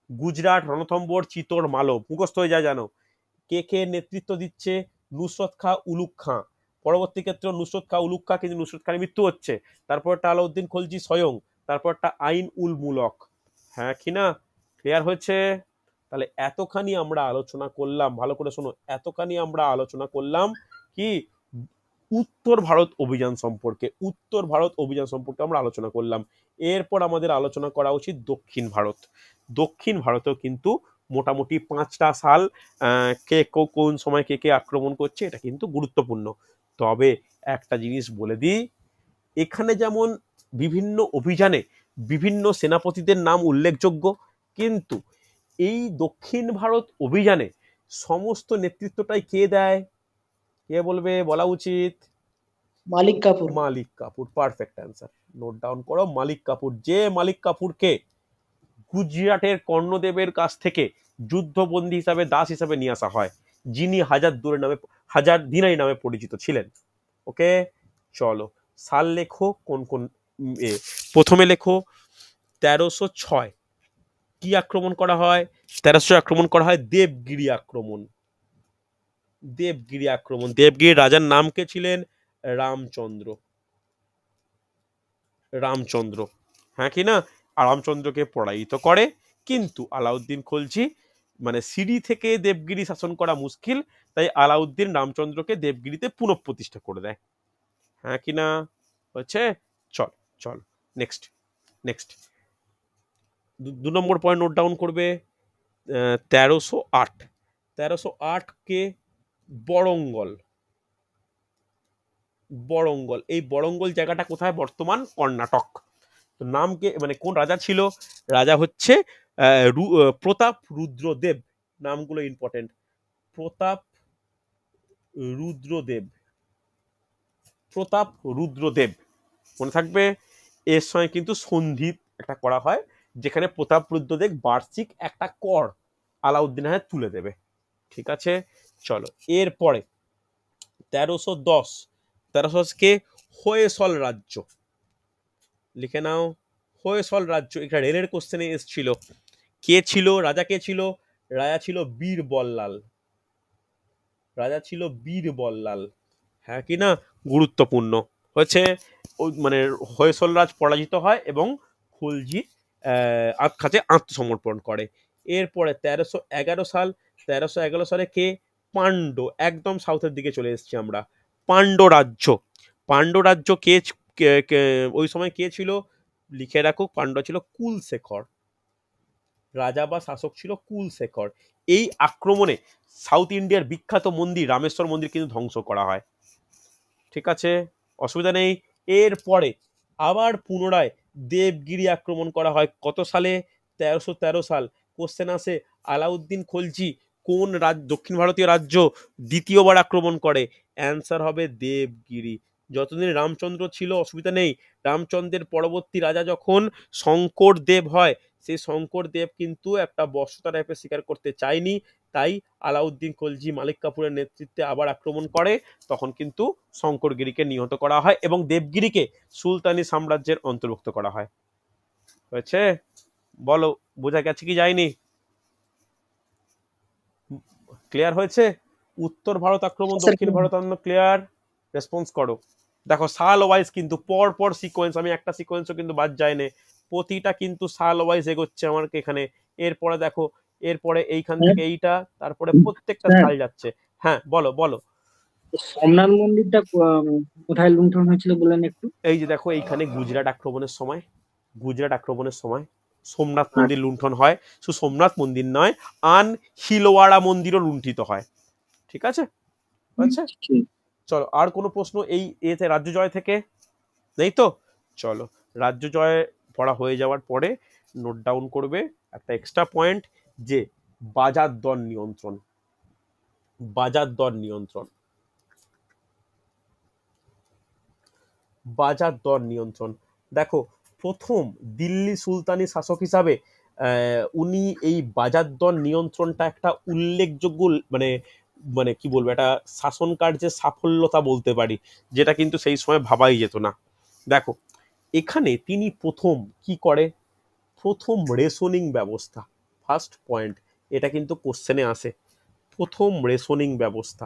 Speaker 1: গুজরাট, রণথম্বর, চিতোর, মালব মুখস্থ হয়ে যায় জানো। কে কে নেতৃত্ব দিচ্ছে? নুসরত খাঁ উলুগ খাঁ। পরবর্তী ক্ষেত্রে নুসরত খাঁ উলুগ খাঁ, কিন্তু নুসরত খাঁর মৃত্যু হচ্ছে। তারপরটা আলাউদ্দিন খলজি স্বয়ং, তারপরটা আইন উল মুলক, হ্যাঁ কি না? ক্লিয়ার হয়েছে? তাহলে এতখানি আমরা আলোচনা করলাম, ভালো করে শোনো, এতখানি আমরা আলোচনা করলাম কি উত্তর ভারত অভিযান সম্পর্কে। উত্তর ভারত অভিযান সম্পর্কে আমরা আলোচনা করলাম। এরপর আমাদের আলোচনা করা উচিত দক্ষিণ ভারত। দক্ষিণ ভারতেও কিন্তু মোটামুটি 5টা সাল কে কোন সময় কে কে আক্রমণ করছে এটা কিন্তু গুরুত্বপূর্ণ। তবে একটা জিনিস বলে দিই, এখানে যেমন বিভিন্ন অভিযানে বিভিন্ন সেনাপতিদের নাম উল্লেখযোগ্য, কিন্তু এই দক্ষিণ ভারত অভিযানে সমস্ত নেতৃত্বটাই কে দেয়? কে বলবে, বলা উচিত?
Speaker 2: Malik Kafur.
Speaker 1: Malik Kafur. Perfect answer, note down করো, মালিক কাপুর। যে মালিক কাপুরকে গুজরাটের কর্ণদেবের কাছ থেকে যুদ্ধবন্দী হিসাবে, দাস হিসাবে নিয়ে আসা হয়, যিনি হাজার দিনাই নামে পরিচিত ছিলেন। ওকে, চলো সাল লেখো কোন কোন। প্রথমে লেখো 1306 কি আক্রমণ করা হয়? 1300 আক্রমণ করা হয় দেবগিরি আক্রমণ। দেবগিরি আক্রমণ। দেবগিরির রাজার নাম কে ছিলেন? রামচন্দ্র। রামচন্দ্র, হ্যাঁ কি না? রামচন্দ্রকে পরাজিত করে, কিন্তু আলাউদ্দিন খলজি মানে সিঁড়ি থেকে দেবগিরি শাসন করা মুশকিল, তাই আলাউদ্দিন রামচন্দ্রকে দেবগিরিতে পুনঃপ্রতিষ্ঠা করে দেয়, হ্যাঁ কি না? হচ্ছে। চল চল নেক্সট। নেক্সট 2 নম্বর পয়েন্ট নোট ডাউন করবে। 1308। 1308 কে বরঙ্গল। বরঙ্গল, এই বরঙ্গল জায়গাটা কোথায়? বর্তমান কর্ণাটক। তো নাম কে, মানে কোন রাজা ছিল? রাজা হচ্ছে প্রতাপ রুদ্রদেব। নামগুলো ইম্পর্টেন্ট। প্রতাপ রুদ্রদেব। প্রতাপ রুদ্রদেব মনে থাকবে। এর সঙ্গে কিন্তু সন্ধি একটা করা হয়, যেখানে প্রতাপ রুদ্রদেব বার্ষিক একটা কর আলাউদ্দিনের হাতে তুলে দেবে, ঠিক আছে? চলো এরপরে 1310। 1310 কে হোয়েসল রাজ্য। লিখে নাও, হোয়েসল রাজ্য। এটা রেলের কোশ্চেনে এসেছিল। কে ছিল রাজা? কে ছিল রাজা? ছিল বীরবল্লাল। রাজা ছিল বীরবল্লাল, হ্যাঁ কি না? গুরুত্বপূর্ণ হচ্ছে। মানে হোয়সল রাজ পরাজিত হয় এবং খলজি কাছে আত্মসমর্পণ করে। এরপরে 1311 সাল। 1311 সালে কে? পাণ্ড। একদম সাউথের দিকে চলে এসেছি আমরা। পাণ্ড রাজ্য। পাণ্ড রাজ্য ওই সময় কে ছিল? লিখে রাখো, পাণ্ড ছিল কুলশেখর। রাজা বা শাসক ছিল কুলশেখর। এই আক্রমণে সাউথ ইন্ডিয়ার বিখ্যাত মন্দির রামেশ্বর মন্দির কিন্তু ধ্বংস করা হয়, ঠিক আছে? অসুবিধা নেই। এরপরে আবার পুনরায় দেবগিরি আক্রমণ করা হয়। কত সালে? 1313 সাল। কোশ্চেন আসে, আলাউদ্দিন খলজি কোন দক্ষিণ ভারতীয় রাজ্য দ্বিতীয়বার আক্রমণ করে? অ্যান্সার হবে দেবগিরি। যতদিন রামচন্দ্র ছিল অসুবিধা নেই, রামচন্দ্রের পরবর্তী রাজা যখন শঙ্কর দেব হয়, সেই শঙ্কর দেব কিন্তু একটা বর্ষতা টাইপের স্বীকার করতে চায়নি, তাই আলাউদ্দিন খলজি মালিক কাপুরের নেতৃত্বে আবার আক্রমণ করে। তখন কিন্তু শঙ্করগিরিকে নিহত করা হয় এবং দেবগিরিকে সুলতানি সাম্রাজ্যের অন্তর্ভুক্ত করা হয়। হয়েছে? বলো, বোঝা গেছে কি যায়নি? ক্লিয়ার হয়েছে? উত্তর ভারত আক্রমণ, দক্ষিণ ভারত আক্রমণ ক্লিয়ার? রেসপন্স করো। দেখো সাল ওয়াইজ কিন্তু পর পর সিকোয়েন্স, আমি একটা সিকোয়েন্সও কিন্তু বাদ যায়নি, প্রতিটা কিন্তু সাল ওয়াইজ এগোচ্ছে আমার এখানে। এরপরে দেখো, এরপরে এইখান থেকে এইটা, তারপরে প্রত্যেকটা সাল যাচ্ছে। হ্যাঁ বলো বলো।
Speaker 2: সোমনাথ মন্দিরটা কোথায় লুণ্ঠন হয়েছিল বলেন একটু।
Speaker 1: এই যে দেখো, এইখানে গুজরাট আক্রমণের সময়, গুজরাট আক্রমণের সময় সোমনাথ মন্দির লুণ্ঠন হয়। শুধু সোমনাথ মন্দির নয়, হিলওয়াড়া মন্দিরও লুণ্ঠিত হয়, ঠিক আছে? আচ্ছা, চলো আর কোনো প্রশ্ন এই এতে রাজ্য জয় থেকে নেই তো? চলো, রাজ্য জয় পড়া হয়ে যাওয়ার পরে নোট ডাউন করবে একটা এক্সট্রা পয়েন্ট, যে বাজার দর নিয়ন্ত্রণ। বাজার দর নিয়ন্ত্রণ। বাজার দর নিয়ন্ত্রণ। দেখো, প্রথম দিল্লি সুলতানি শাসক হিসাবে উনি এই বাজার দর নিয়ন্ত্রণটা একটা উল্লেখযোগ্য, মানে মানে কি বলবো, একটা শাসন কার্যের সাফল্যতা বলতে পারি, যেটা কিন্তু সেই সময় ভাবাই যেত না। দেখো, এখানে তিনি প্রথম কি করে? প্রথম রেশনিং ব্যবস্থা, ফার্স্ট পয়েন্ট, এটা কিন্তু কোশ্চেনে আসে। প্রথম রেশনিং ব্যবস্থা।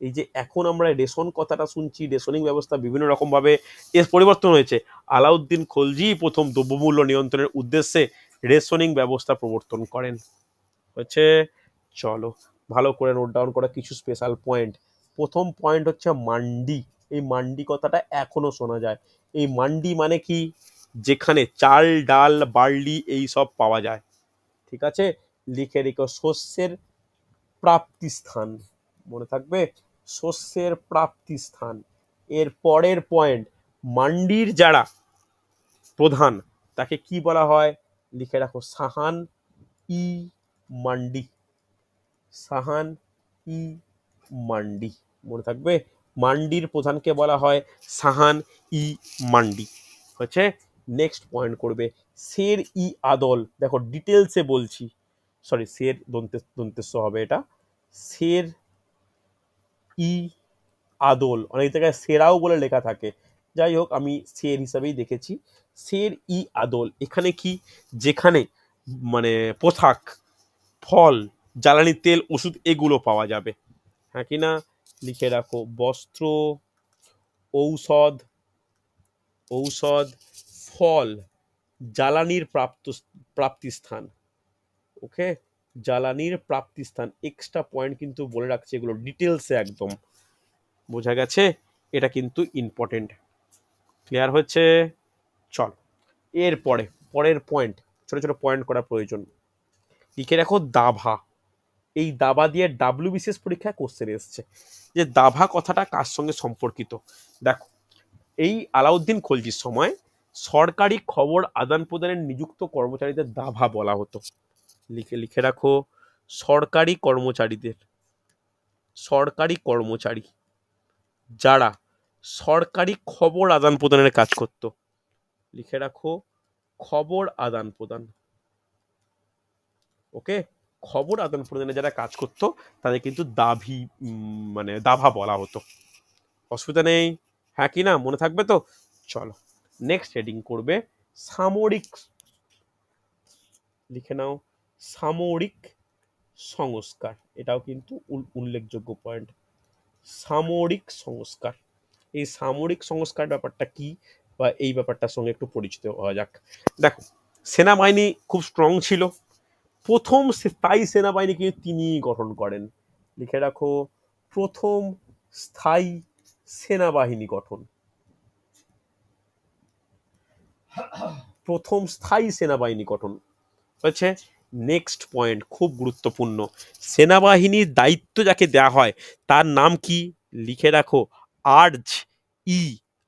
Speaker 1: এই যে এখন আমরা রেশন কথাটা শুনছি, রেশনিং ব্যবস্থা বিভিন্ন রকম ভাবে এর পরিবর্তন হয়েছে। আলাউদ্দিন খলজি প্রথম দ্রব্যমূল্য নিয়ন্ত্রণের উদ্দেশ্যে রেশনিং ব্যবস্থা প্রবর্তন করেন, হচ্ছে। চলো ভালো করে নোট ডাউন করা কিছু স্পেশাল পয়েন্ট। প্রথম পয়েন্ট হচ্ছে মান্ডি। এই মান্ডি কথাটা এখনো শোনা যায়। এই মান্ডি মানে কি? যেখানে চাল ডাল বার্লি এই সব পাওয়া যায়, ঠিক আছে? লিখে রেখো শস্যের প্রাপ্তিস্থান, মনে থাকবে, শস্যের প্রাপ্তিস্থান। এর পরের পয়েন্ট, মান্ডির যারা প্রধান তাকে কি বলা হয়, লিখে রাখো সাহান ই মান্ডি, সাহান ই মান্ডি, মনে থাকবে, মান্ডির প্রধানকে বলা হয় সাহান ই মান্ডি। হচ্ছে নেক্সট পয়েন্ট করবে শের ই আদল, দেখো ডিটেলসে বলছি, সরি শের দন্তেস্ব হবে এটা, শের ই আদল, অনেক জায়গায় সেরাও বলে লেখা থাকে, যাই হোক আমি শের হিসাবেই দেখেছি। শের ই আদল এখানে কি, যেখানে মানে পোশাক, ফল, জ্বালানি তেল, ওষুধ এগুলো পাওয়া যাবে, হ্যাঁ কি না, লিখে রাখো বস্ত্র, ঔষধ, ঔষধ, ফল, জ্বালানির প্রাপ্তিস্থান, ওকে, জ্বালানির প্রাপ্তিস্থান, এক্সট্রা পয়েন্ট কিন্তু বলে রাখছে, এগুলো ডিটেলসে একদম, বোঝা গেছে, এটা কিন্তু ইম্পর্টেন্ট, ক্লিয়ার হচ্ছে। চল এরপরে পরের পয়েন্ট, ছোট ছোট পয়েন্ট করা প্রয়োজন, লিখে রাখো দাভা। এই দাবা দিয়ে বিশেষ পরীক্ষায় কোশ্চেন এসছে, যে দাভা কথাটা কার সঙ্গে সম্পর্কিত। দেখো এই আলাউদ্দিন খলজির সময় সরকারি খবর আদান প্রদানের নিযুক্ত কর্মচারীদের দাভা বলা হতো, লিখে লিখে রাখো সরকারি কর্মচারীদের, সরকারি কর্মচারী যারা সরকারি খবর আদান প্রদানের কাজ করত, লিখে রাখো খবর আদান প্রদান, ওকে, খবর আদান প্রদানে যারা কাজ করতো তাদের কিন্তু মানে দাভা বলা হতো, অসুবিধা নেই, হ্যাঁ কি না, মনে থাকবে তো। চলো নেক্সট হেডিং করবে সামরিক, লিখে নাও সামরিক সংস্কার, এটাও কিন্তু উল্লেখযোগ্য পয়েন্ট, সামরিক সংস্কার। এই সামরিক সংস্কার ব্যাপারটা কি, বা এই ব্যাপারটার সঙ্গে একটু পরিচিত হওয়া যাক। দেখো সেনাবাহিনী খুব স্ট্রং ছিল, প্রথম স্থায়ী সেনাবাহিনী কিন্তু তিনি গঠন করেন, লিখে রাখো প্রথম স্থায়ী সেনাবাহিনী গঠন, প্রথম স্থায়ী সেনাবাহিনী গঠন হচ্ছে। নেক্সট পয়েন্ট খুব গুরুত্বপূর্ণ, সেনাবাহিনীর দায়িত্ব যাকে দেয়া হয় তার নাম কি, লিখে রাখো আর্জ ই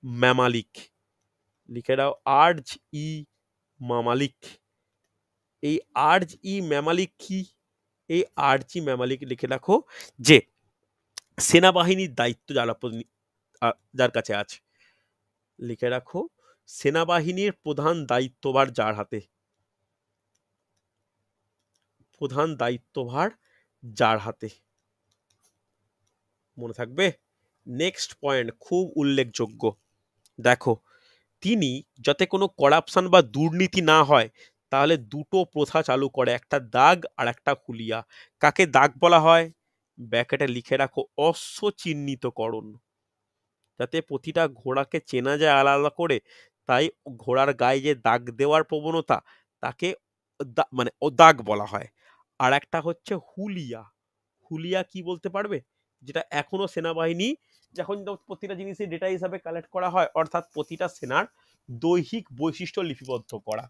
Speaker 1: মামালিক, লিখে রাখো আর্জ ই মামালিক। এই আর্জ ই মামালিক কি, এই আর্জ ই মামালিক লিখে রাখো যে সেনাবাহিনীর দায়িত্ব যার কাছে আছে, লিখে রাখো সেনাবাহিনীর প্রধান দায়িত্বভার যার হাতে, প্রধান দায়িত্বভার যার হাতে, মনে থাকবে। নেক্সট পয়েন্ট খুব উল্লেখযোগ্য, দেখো তিনি যাতে কোনো করাপশন বা দুর্নীতি না হয় তাহলে দুটো প্রথা চালু করে, একটা দাগ আর একটা হুলিয়া। কাকে দাগ বলা হয়, ব্যাকেটে লিখে রাখো অশ্ব চিহ্নিতকরণ, যাতে প্রতিটা ঘোড়াকে চেনা যায় আলাদা আলাদা করে, তাই ঘোড়ার গায়ে যে দাগ দেওয়ার প্রবণতা তাকে মানে ও দাগ বলা হয়। আর একটা হচ্ছে হুলিয়া, হুলিয়া কি বলতে পারবে, যেটা এখনো সেনাবাহিনী যখন প্রতিটা জিনিসের ডেটা হিসাবে কালেক্ট করা হয়, অর্থাৎ প্রতিটা সেনার দৈহিক বৈশিষ্ট্য লিপিবদ্ধ করা,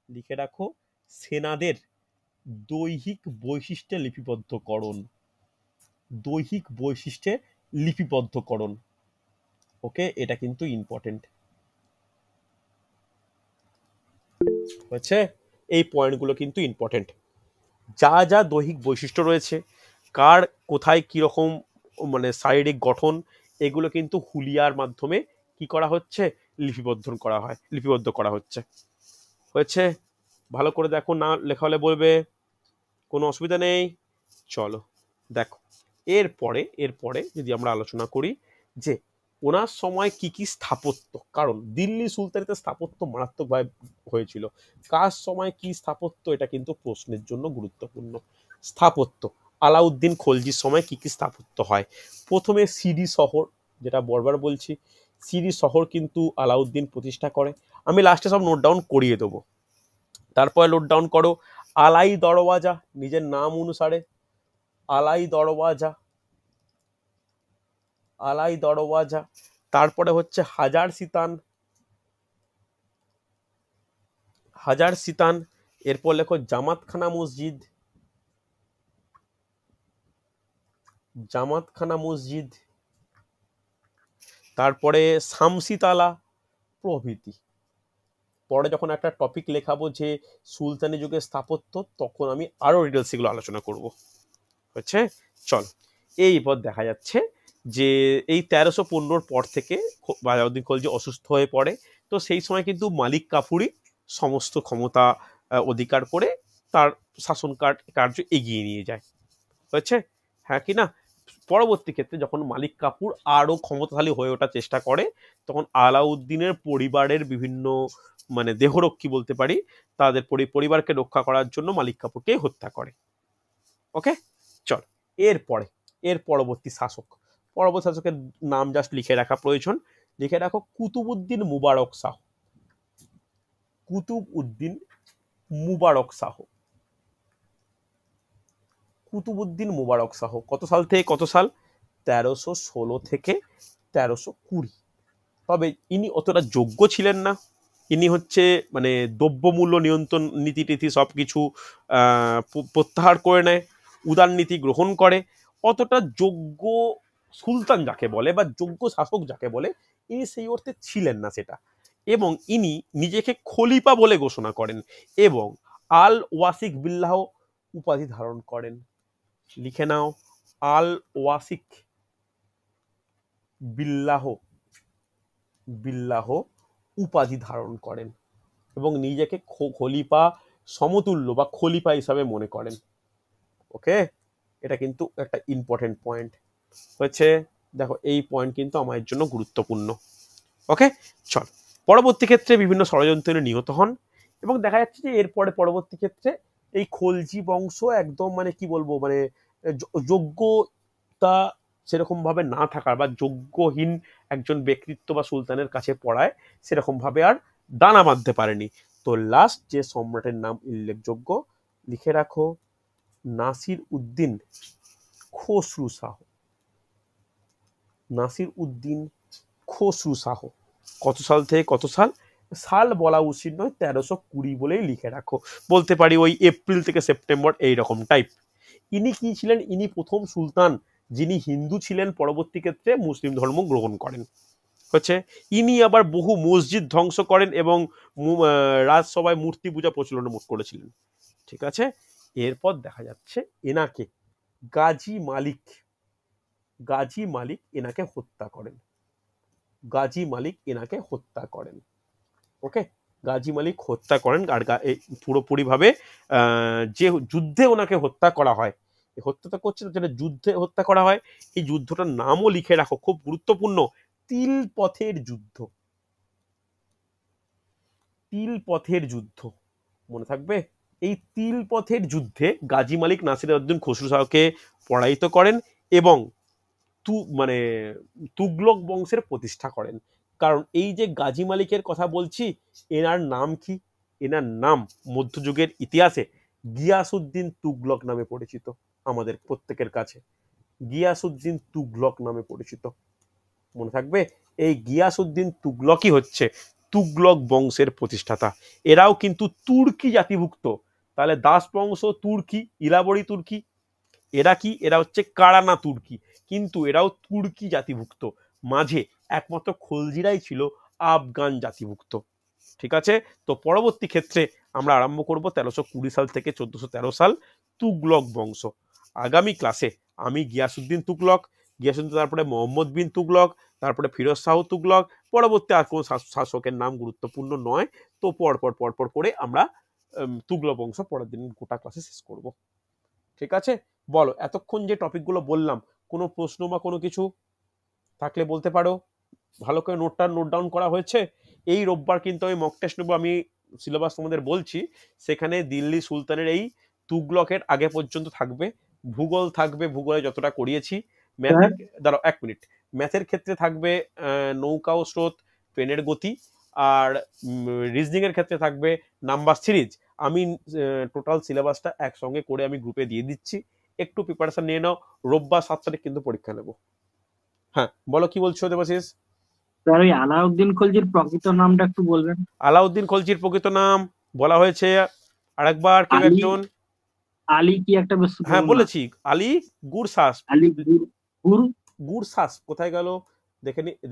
Speaker 1: লিখে রাখো সেনাদের দৈহিক বৈশিষ্ট্যে লিপিবদ্ধকরণ, দৈহিক বৈশিষ্ট্যে লিপিবদ্ধকরণ, ওকে, এটা কিন্তু ইম্পর্টেন্ট হচ্ছে, এই পয়েন্টগুলো কিন্তু ইম্পর্টেন্ট, যা যা দৈহিক বৈশিষ্ট্য রয়েছে, কার কোথায় কিরকম মানে শারীরিক গঠন, এগুলো কিন্তু হুলিয়ার মাধ্যমে কি করা হচ্ছে, লিপিবদ্ধ করা হচ্ছে হয়েছে। ভালো করে দেখো, না লেখা হলে বলবে, কোনো অসুবিধা নেই। চলো দেখো এরপরে এরপরে যদি আমরা আলোচনা করি যে ওনার সময় কি কি স্থাপত্য, কারণ দিল্লি সুলতানিতে স্থাপত্য মারাত্মকভাবে হয়েছিল, কার সময় কি স্থাপত্য, এটা কিন্তু প্রশ্নের জন্য গুরুত্বপূর্ণ। স্থাপত্য, আলাউদ্দিন খলজির সময় কি কি স্থাপত্য হয়, প্রথমে সিডি শহর, যেটা বারবার বলছি, সিডি শহর কিন্তু আলাউদ্দিন প্রতিষ্ঠা করে, আমি লাস্টে সব নোট ডাউন করিয়ে দেবো, তারপরে নোট ডাউন করো আলাই দরওয়াজা, নিজের নাম অনুসারে আলাই দরওয়াজা, আলাই দরওয়াজা, তারপরে হচ্ছে হাজার সিতান, হাজার সিতান, এরপর লেখো জামাতখানা মসজিদ, জামাতখানা মসজিদ, তারপরে শামসিতালা প্রভৃতি। পরে যখন একটা টপিক লেখাবো যে সুলতানি যুগের স্থাপত্য, তখন আমি আরো ডিটেলস এগুলো আলোচনা করব। হচ্ছে, চল এইবার দেখা যাচ্ছে যে এই 1315 পর থেকে বাজাউদ্দিন খলজি অসুস্থ হয়ে পড়ে। তো সেই সময় কিন্তু মালিক কাফুরই সমস্ত ক্ষমতা অধিকার করে তার শাসন কার্য এগিয়ে নিয়ে যায়। হয়েছে, হ্যাঁ কি না? পরবর্তী ক্ষেত্রে যখন মালিক কাফুর আরো ক্ষমতাশালী হয়ে ওঠার চেষ্টা করে, তখন আলাউদ্দিনের পরিবারের বিভিন্ন মানে দেহরক্ষী বলতে পারি, তাদের পরিবারকে রক্ষা করার জন্য মালিক কাফুরকে হত্যা করে। ওকে, চল এর পরবর্তী শাসকের নাম জাস্ট লিখে রাখা প্রয়োজন। লিখে রাখো কুতুবউদ্দিন মুবারক শাহ। কুতুবউদ্দিন মুবারক শাহ। কুতুবউদ্দিন মুবারক শাহ কত সাল থেকে কত সাল? 1316 থেকে 1320। তবে ইনি অতটা যোগ্য ছিলেন না। ইনি হচ্ছে মানে দ্রব্যমূল্য নিয়ন্ত্রণ নীতি টিথি সবকিছু প্রত্যাহার করে নেয়, উদারনীতি গ্রহণ করে। অতটা যোগ্য সুলতান যাকে বলে বা যোগ্য শাসক যাকে বলে, ইনি সেই অর্থে ছিলেন না সেটা। এবং ইনি নিজেকে খলিফা বলে ঘোষণা করেন এবং আল ওয়াসিক বিল্লাহ উপাধি ধারণ করেন। লিখে নাও, আল ওয়াসিক বিল্লাহ বিল্লাহ উপাধি ধারণ করেন এবং নিজেকে খলিফা সমতুল্য বা খলিফা হিসাবে মনে করেন। ওকে, এটা কিন্তু একটা ইম্পর্টেন্ট পয়েন্ট হচ্ছে। দেখো, এই পয়েন্ট কিন্তু আমার জন্য গুরুত্বপূর্ণ। ওকে, চল পরবর্তী ক্ষেত্রে বিভিন্ন ষড়যন্ত্রে নিহত হন এবং দেখা যাচ্ছে যে এরপরে পরবর্তী ক্ষেত্রে এই খলজি বংশ একদম মানে কি বলবো মানে যোগ্যতা সেরকম ভাবে না থাকার বা যোগ্যহীন একজন ব্যক্তিত্ব বা সুলতানের কাছে পড়ায় সেরকম ভাবে আর দানা বাঁধতে পারেনি। তো লাস্ট যে সম্রাটের নাম উল্লেখযোগ্য, লিখে রাখো, নাসির উদ্দিন খসরু শাহ। নাসির উদ্দিন খসরু শাহ কত সাল থেকে কত সাল? সাল বলা উচিত নয়, 1320 বলেই লিখে রাখো। বলতে পারি ওই এপ্রিল থেকে সেপ্টেম্বর এইরকম টাইপ। ইনি কি ছিলেন? ইনি প্রথম সুলতান যিনি হিন্দু ছিলেন, পরবর্তী ক্ষেত্রে মুসলিম ধর্ম গ্রহণ করেন। হচ্ছে, ইনি আবার বহু মসজিদ ধ্বংস করেন এবং রাজসভায় মূর্তি পূজা প্রচলন করেছিলেন। ঠিক আছে, এরপর দেখা যাচ্ছে এনাকে গাজী মালিক এনাকে হত্যা করেন। গাজী মালিক এনাকে হত্যা করেন। ওকে, গাজী মালিক হত্যা করেন। আর পুরোপুরিভাবে যে যুদ্ধে ওনাকে হত্যা করা হয়, হত্যাটা করছে যেটা যুদ্ধে হত্যা করা হয়, এই যুদ্ধটার নামও লিখে রাখো, খুব গুরুত্বপূর্ণ, তিল পথের যুদ্ধ। তিল পথের যুদ্ধ মনে থাকবে। এই তিল পথের যুদ্ধে গাজী মালিক নাসির উদ্দিন খসরু শাহকে পরাজিত করেন এবং মানে তুগলক বংশের প্রতিষ্ঠা করেন। কারণ এই যে গাজী মালিকের কথা বলছি, এনার নাম কি? এনার নাম মধ্যযুগের ইতিহাসে গিয়াসউদ্দিন তুগলক নামে পরিচিত। আমাদের প্রত্যেকের কাছে গিয়াসউদ্দিন তুগলক নামে পরিচিত, মনে থাকবে। এই গিয়াসউদ্দিন তুগলকই হচ্ছে তুগলক বংশের প্রতিষ্ঠাতা। এরাও কিন্তু তুর্কি জাতিভুক্ত। তাহলে দাস বংশ তুর্কি, ইলাবরী তুর্কি, এরা কি? এরা হচ্ছে কারানা তুর্কি, কিন্তু এরাও তুর্কি জাতিভুক্ত। মাঝে একমাত্র খলজিরাই ছিল আফগান জাতিভুক্ত। ঠিক আছে, তো পরবর্তী ক্ষেত্রে আমরা আরম্ভ করব 1320 সাল থেকে 1413 সাল, তুগলক বংশ। আগামী ক্লাসে আমি গিয়াসউদ্দিন তুগলক, তারপরে মোহাম্মদ বিন তুগলক, তারপরে ফিরোজ শাহ তুগলক, পরবর্তী আর কোন শাসকের নাম গুরুত্বপূর্ণ নয়। তো পরপর করে আমরা তুগলক বংশ পরের দিন গোটা ক্লাসে শেষ করব। ঠিক আছে, বলো এতক্ষণ যে টপিকগুলো বললাম, কোনো প্রশ্ন বা কোনো কিছু থাকলে বলতে পারো। ভালো করে নোট ডাউন করা হয়েছে? এই রোববার কিন্তু আমি মক টেস্ট নেবো। আমি সিলেবাস তোমাদের বলছি, সেখানে দিল্লি সুলতানের এই তুগলকের আগে পর্যন্ত থাকবে, ভূগোল থাকবে, ভূগোলে যতটা করিয়েছি, ম্যাথের দাঁড়াও 1 মিনিট, ম্যাথের ক্ষেত্রে থাকবে নৌকা ও স্রোত, ট্রেনের গতি, আর রিজনিং এর ক্ষেত্রে থাকবে নাম্বার সিরিজ। আমি টোটাল সিলেবাসটা একসঙ্গে করে আমি গ্রুপে দিয়ে দিচ্ছি, একটু প্রিপারেশন নিয়ে নাও। রোববার 7 তারিখ কিন্তু পরীক্ষা নেব। হ্যাঁ বলো, কি বলছো দেবাশিস?
Speaker 2: স্যার, ওই আলাউদ্দিন খলজির প্রকৃত নামটা একটু বলবেন?
Speaker 1: আলাউদ্দিন খলজির প্রকৃত নাম বলা হয়েছে আরেকবার, কেউ
Speaker 2: আলী
Speaker 1: একজন।
Speaker 2: আলী কি একটা বস্তু
Speaker 1: হ্যাঁ
Speaker 2: বলুন না।
Speaker 1: বলেছি, আলী গুরসাস।
Speaker 2: আলী গুর।
Speaker 1: গুরসাস কোথায় গেল,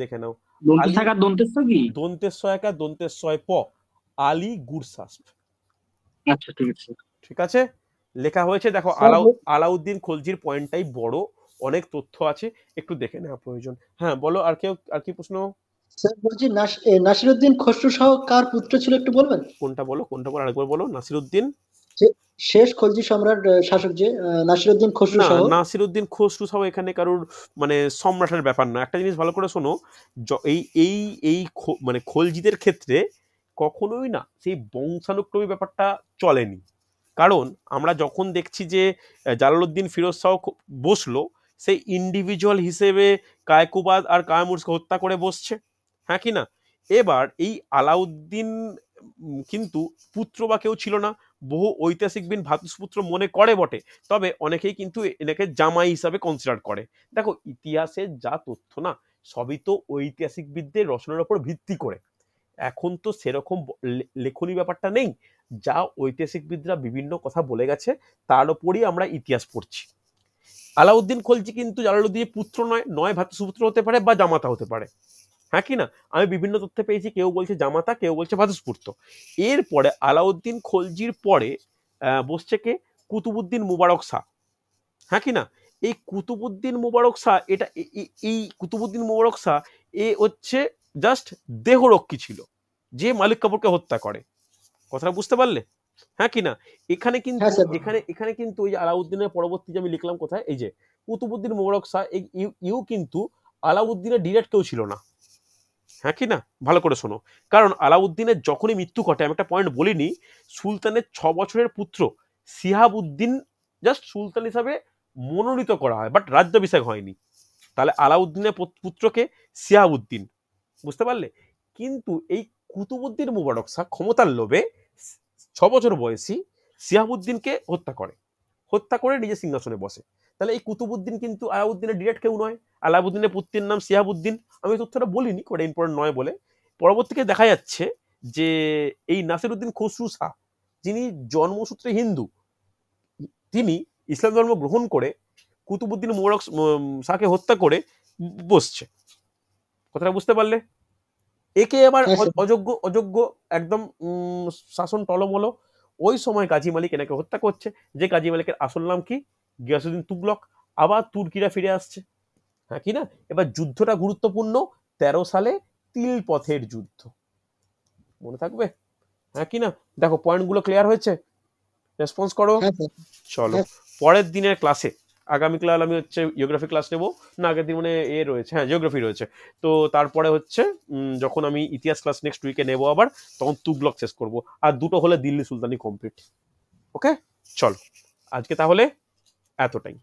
Speaker 1: দেখে নাও।
Speaker 2: দন্তে
Speaker 1: আলী,
Speaker 2: থাকা দন্তের কি?
Speaker 1: দন্তের সয়কা দন্তের সয় প, আলী গুরসাস।
Speaker 2: আচ্ছা ঠিক আছে।
Speaker 1: ঠিক আছে, লেখা হয়েছে দেখো।
Speaker 3: স্যার
Speaker 1: আলাউদ্দিন খলজির পয়েন্টটাই বড়, অনেক তথ্য আছে, একটু দেখে নেওয়া প্রয়োজন। হ্যাঁ বলো, আর কেউ, আর কি প্রশ্ন?
Speaker 3: স্যার বলছি নাসিরউদ্দিন খসরু সহ কার পুত্র ছিল একটু বলবেন?
Speaker 1: কোনটা বলো, কোনটা বলো, আরেকবার বলো। নাসিরউদ্দিন,
Speaker 3: শেষ খলজি সম্রাট শাসক যে নাসিরউদ্দিন খসরু
Speaker 1: না,
Speaker 3: সহ।
Speaker 1: নাসিরউদ্দিন খসরু সহ এখানে কারোর মানে সম্রাটের ব্যাপার না। একটা জিনিস ভালো করে শোনো, এই এই এই মানে খলজিদের ক্ষেত্রে কখনোই না সেই বংশানুক্রমিক ব্যাপারটা চলেনি। কারণ আমরা যখন দেখছি যে জালালউদ্দিন ফিরোজ শাহ বসলো, সেই ইন্ডিভিজুয়াল হিসেবে কায়কুবাদ আর কায়ামুরকে হত্যা করে বসছে, হ্যাঁ কি না? এবার এই আলাউদ্দিন কিন্তু পুত্র বা কেউ ছিল না, বহু ঐতিহাসিকবিদ ভ্রাতুষ্পুত্র মনে করে বটে, তবে অনেকেই কিন্তু এনাকে জামাই হিসাবে কনসিডার করে। দেখো ইতিহাসের যা তথ্য না, সবই তো ঐতিহাসিকবিদদের রচনার উপর ভিত্তি করে। এখন তো সেরকম লেখনী ব্যাপারটা নেই, যা ঐতিহাসিকবিদরা বিভিন্ন কথা বলে গেছে তার উপরই আমরা ইতিহাস পড়ছি। আলাউদ্দিন খলজি কিন্তু জালালউদ্দিনের পুত্র নয়, নয় ভ্রাতুষ্পুত্র হতে পারে বা জামাতা হতে পারে, হ্যাঁ কি না? আমি বিভিন্ন তথ্য পেয়েছি, কেউ বলছে জামাতা, কেউ বলছে ভ্রাতুষ্পুত্র। এরপরে আলাউদ্দিন খলজির পরে বসছে কে? কুতুবুদ্দিন মুবারক শাহ, হ্যাঁ কি না? এই কুতুবুদ্দিন মুবারক শাহ, এটা এই কুতুবুদ্দিন মুবারক শাহ এ হচ্ছে জাস্ট দেহরক্ষী ছিল, যে মালিক কাপুরকে হত্যা করে। কথাটা বুঝতে পারলে, হ্যাঁ কি না? এখানে কিন্তু
Speaker 3: হ্যাঁ স্যার।
Speaker 1: এখানে কিন্তু ওই যে আলাউদ্দিনের পরবর্তী যে আমি লিখলাম কোথায়, এই যে কুতুবুদ্দিন মুবারক শাহ, ইউ কিন্তু আলাউদ্দিনের ডিরেক্ট কেউ ছিল না, হ্যাঁ কি না? ভালো করে শোনো, কারণ আলাউদ্দিনের যখনই মৃত্যু ঘটে, আমি একটা পয়েন্ট বলিনি, সুলতানের 6 বছরের পুত্র সিহাবউদ্দিন জাস্ট সুলতান হিসাবে মনোনীত করা হয়, বাট রাজ্যাভিষেক হয়নি। তাহলে আলাউদ্দিনের পুত্রকে সিহাবউদ্দিন, বুঝতে পারলে? কিন্তু এই কুতুবুদ্দিন মুবারক শাহ ক্ষমতার লোভে 6 বছর বয়সী সিহাবউদ্দিনকে হত্যা করে নিজের সিংহাসনে বসে। তাহলে এই কুতুবুদ্দিন কিন্তু আলাউদ্দিনের ডিরেক্ট কেউ নয়। আলাউদ্দিনের পুত্রের নাম সিহাবউদ্দিন, আমি তথ্যটা বলিনি, ওটা ইম্পর্টেন্ট নয় বলে। পরবর্তীতে দেখা যাচ্ছে যে এই নাসিরউদ্দিন খসরু শাহ, যিনি জন্মসূত্রে হিন্দু, তিনি ইসলাম ধর্ম গ্রহণ করে কুতুবুদ্দিন মুবারক শাহকে হত্যা করে বসছে। কথাটা বুঝতে পারলে? একে আবার
Speaker 3: হ্যাঁ স্যার।
Speaker 1: অযোগ্য অযোগ্য একদম শাসন টলমলো। ওই সময় কাজী মালিক এনাকে হত্যা করছে, যে কাজী মালিকের আসল নাম কি? গিয়াসুদ্দিন তুগলক। আবার তুর্কিরা ফিরে আসছে, হ্যাঁ কি না? এবার যুদ্ধটা গুরুত্বপূর্ণ, 13 সালে তিল পথের যুদ্ধ, মনে থাকবে, হ্যাঁ কি না? দেখো পয়েন্টগুলো ক্লিয়ার হয়েছে, রেসপন্স করো।
Speaker 3: হ্যাঁ স্যার।
Speaker 1: চলো
Speaker 3: হ্যাঁ
Speaker 1: পরের দিনের ক্লাসে, আগামীকাল আমি হচ্ছে জিওগ্রাফি ক্লাস নেবো, না আগের দিন মানে এ রয়েছে, হ্যাঁ জিওগ্রাফি রয়েছে। তো তারপরে হচ্ছে যখন আমি ইতিহাস ক্লাস নেক্সট উইকে নেবো আবার, তখন তুগলক শেষ করব, আর দুটো হলে দিল্লি সুলতানি কমপ্লিট। ওকে, চলো আজকে তাহলে এতটাই।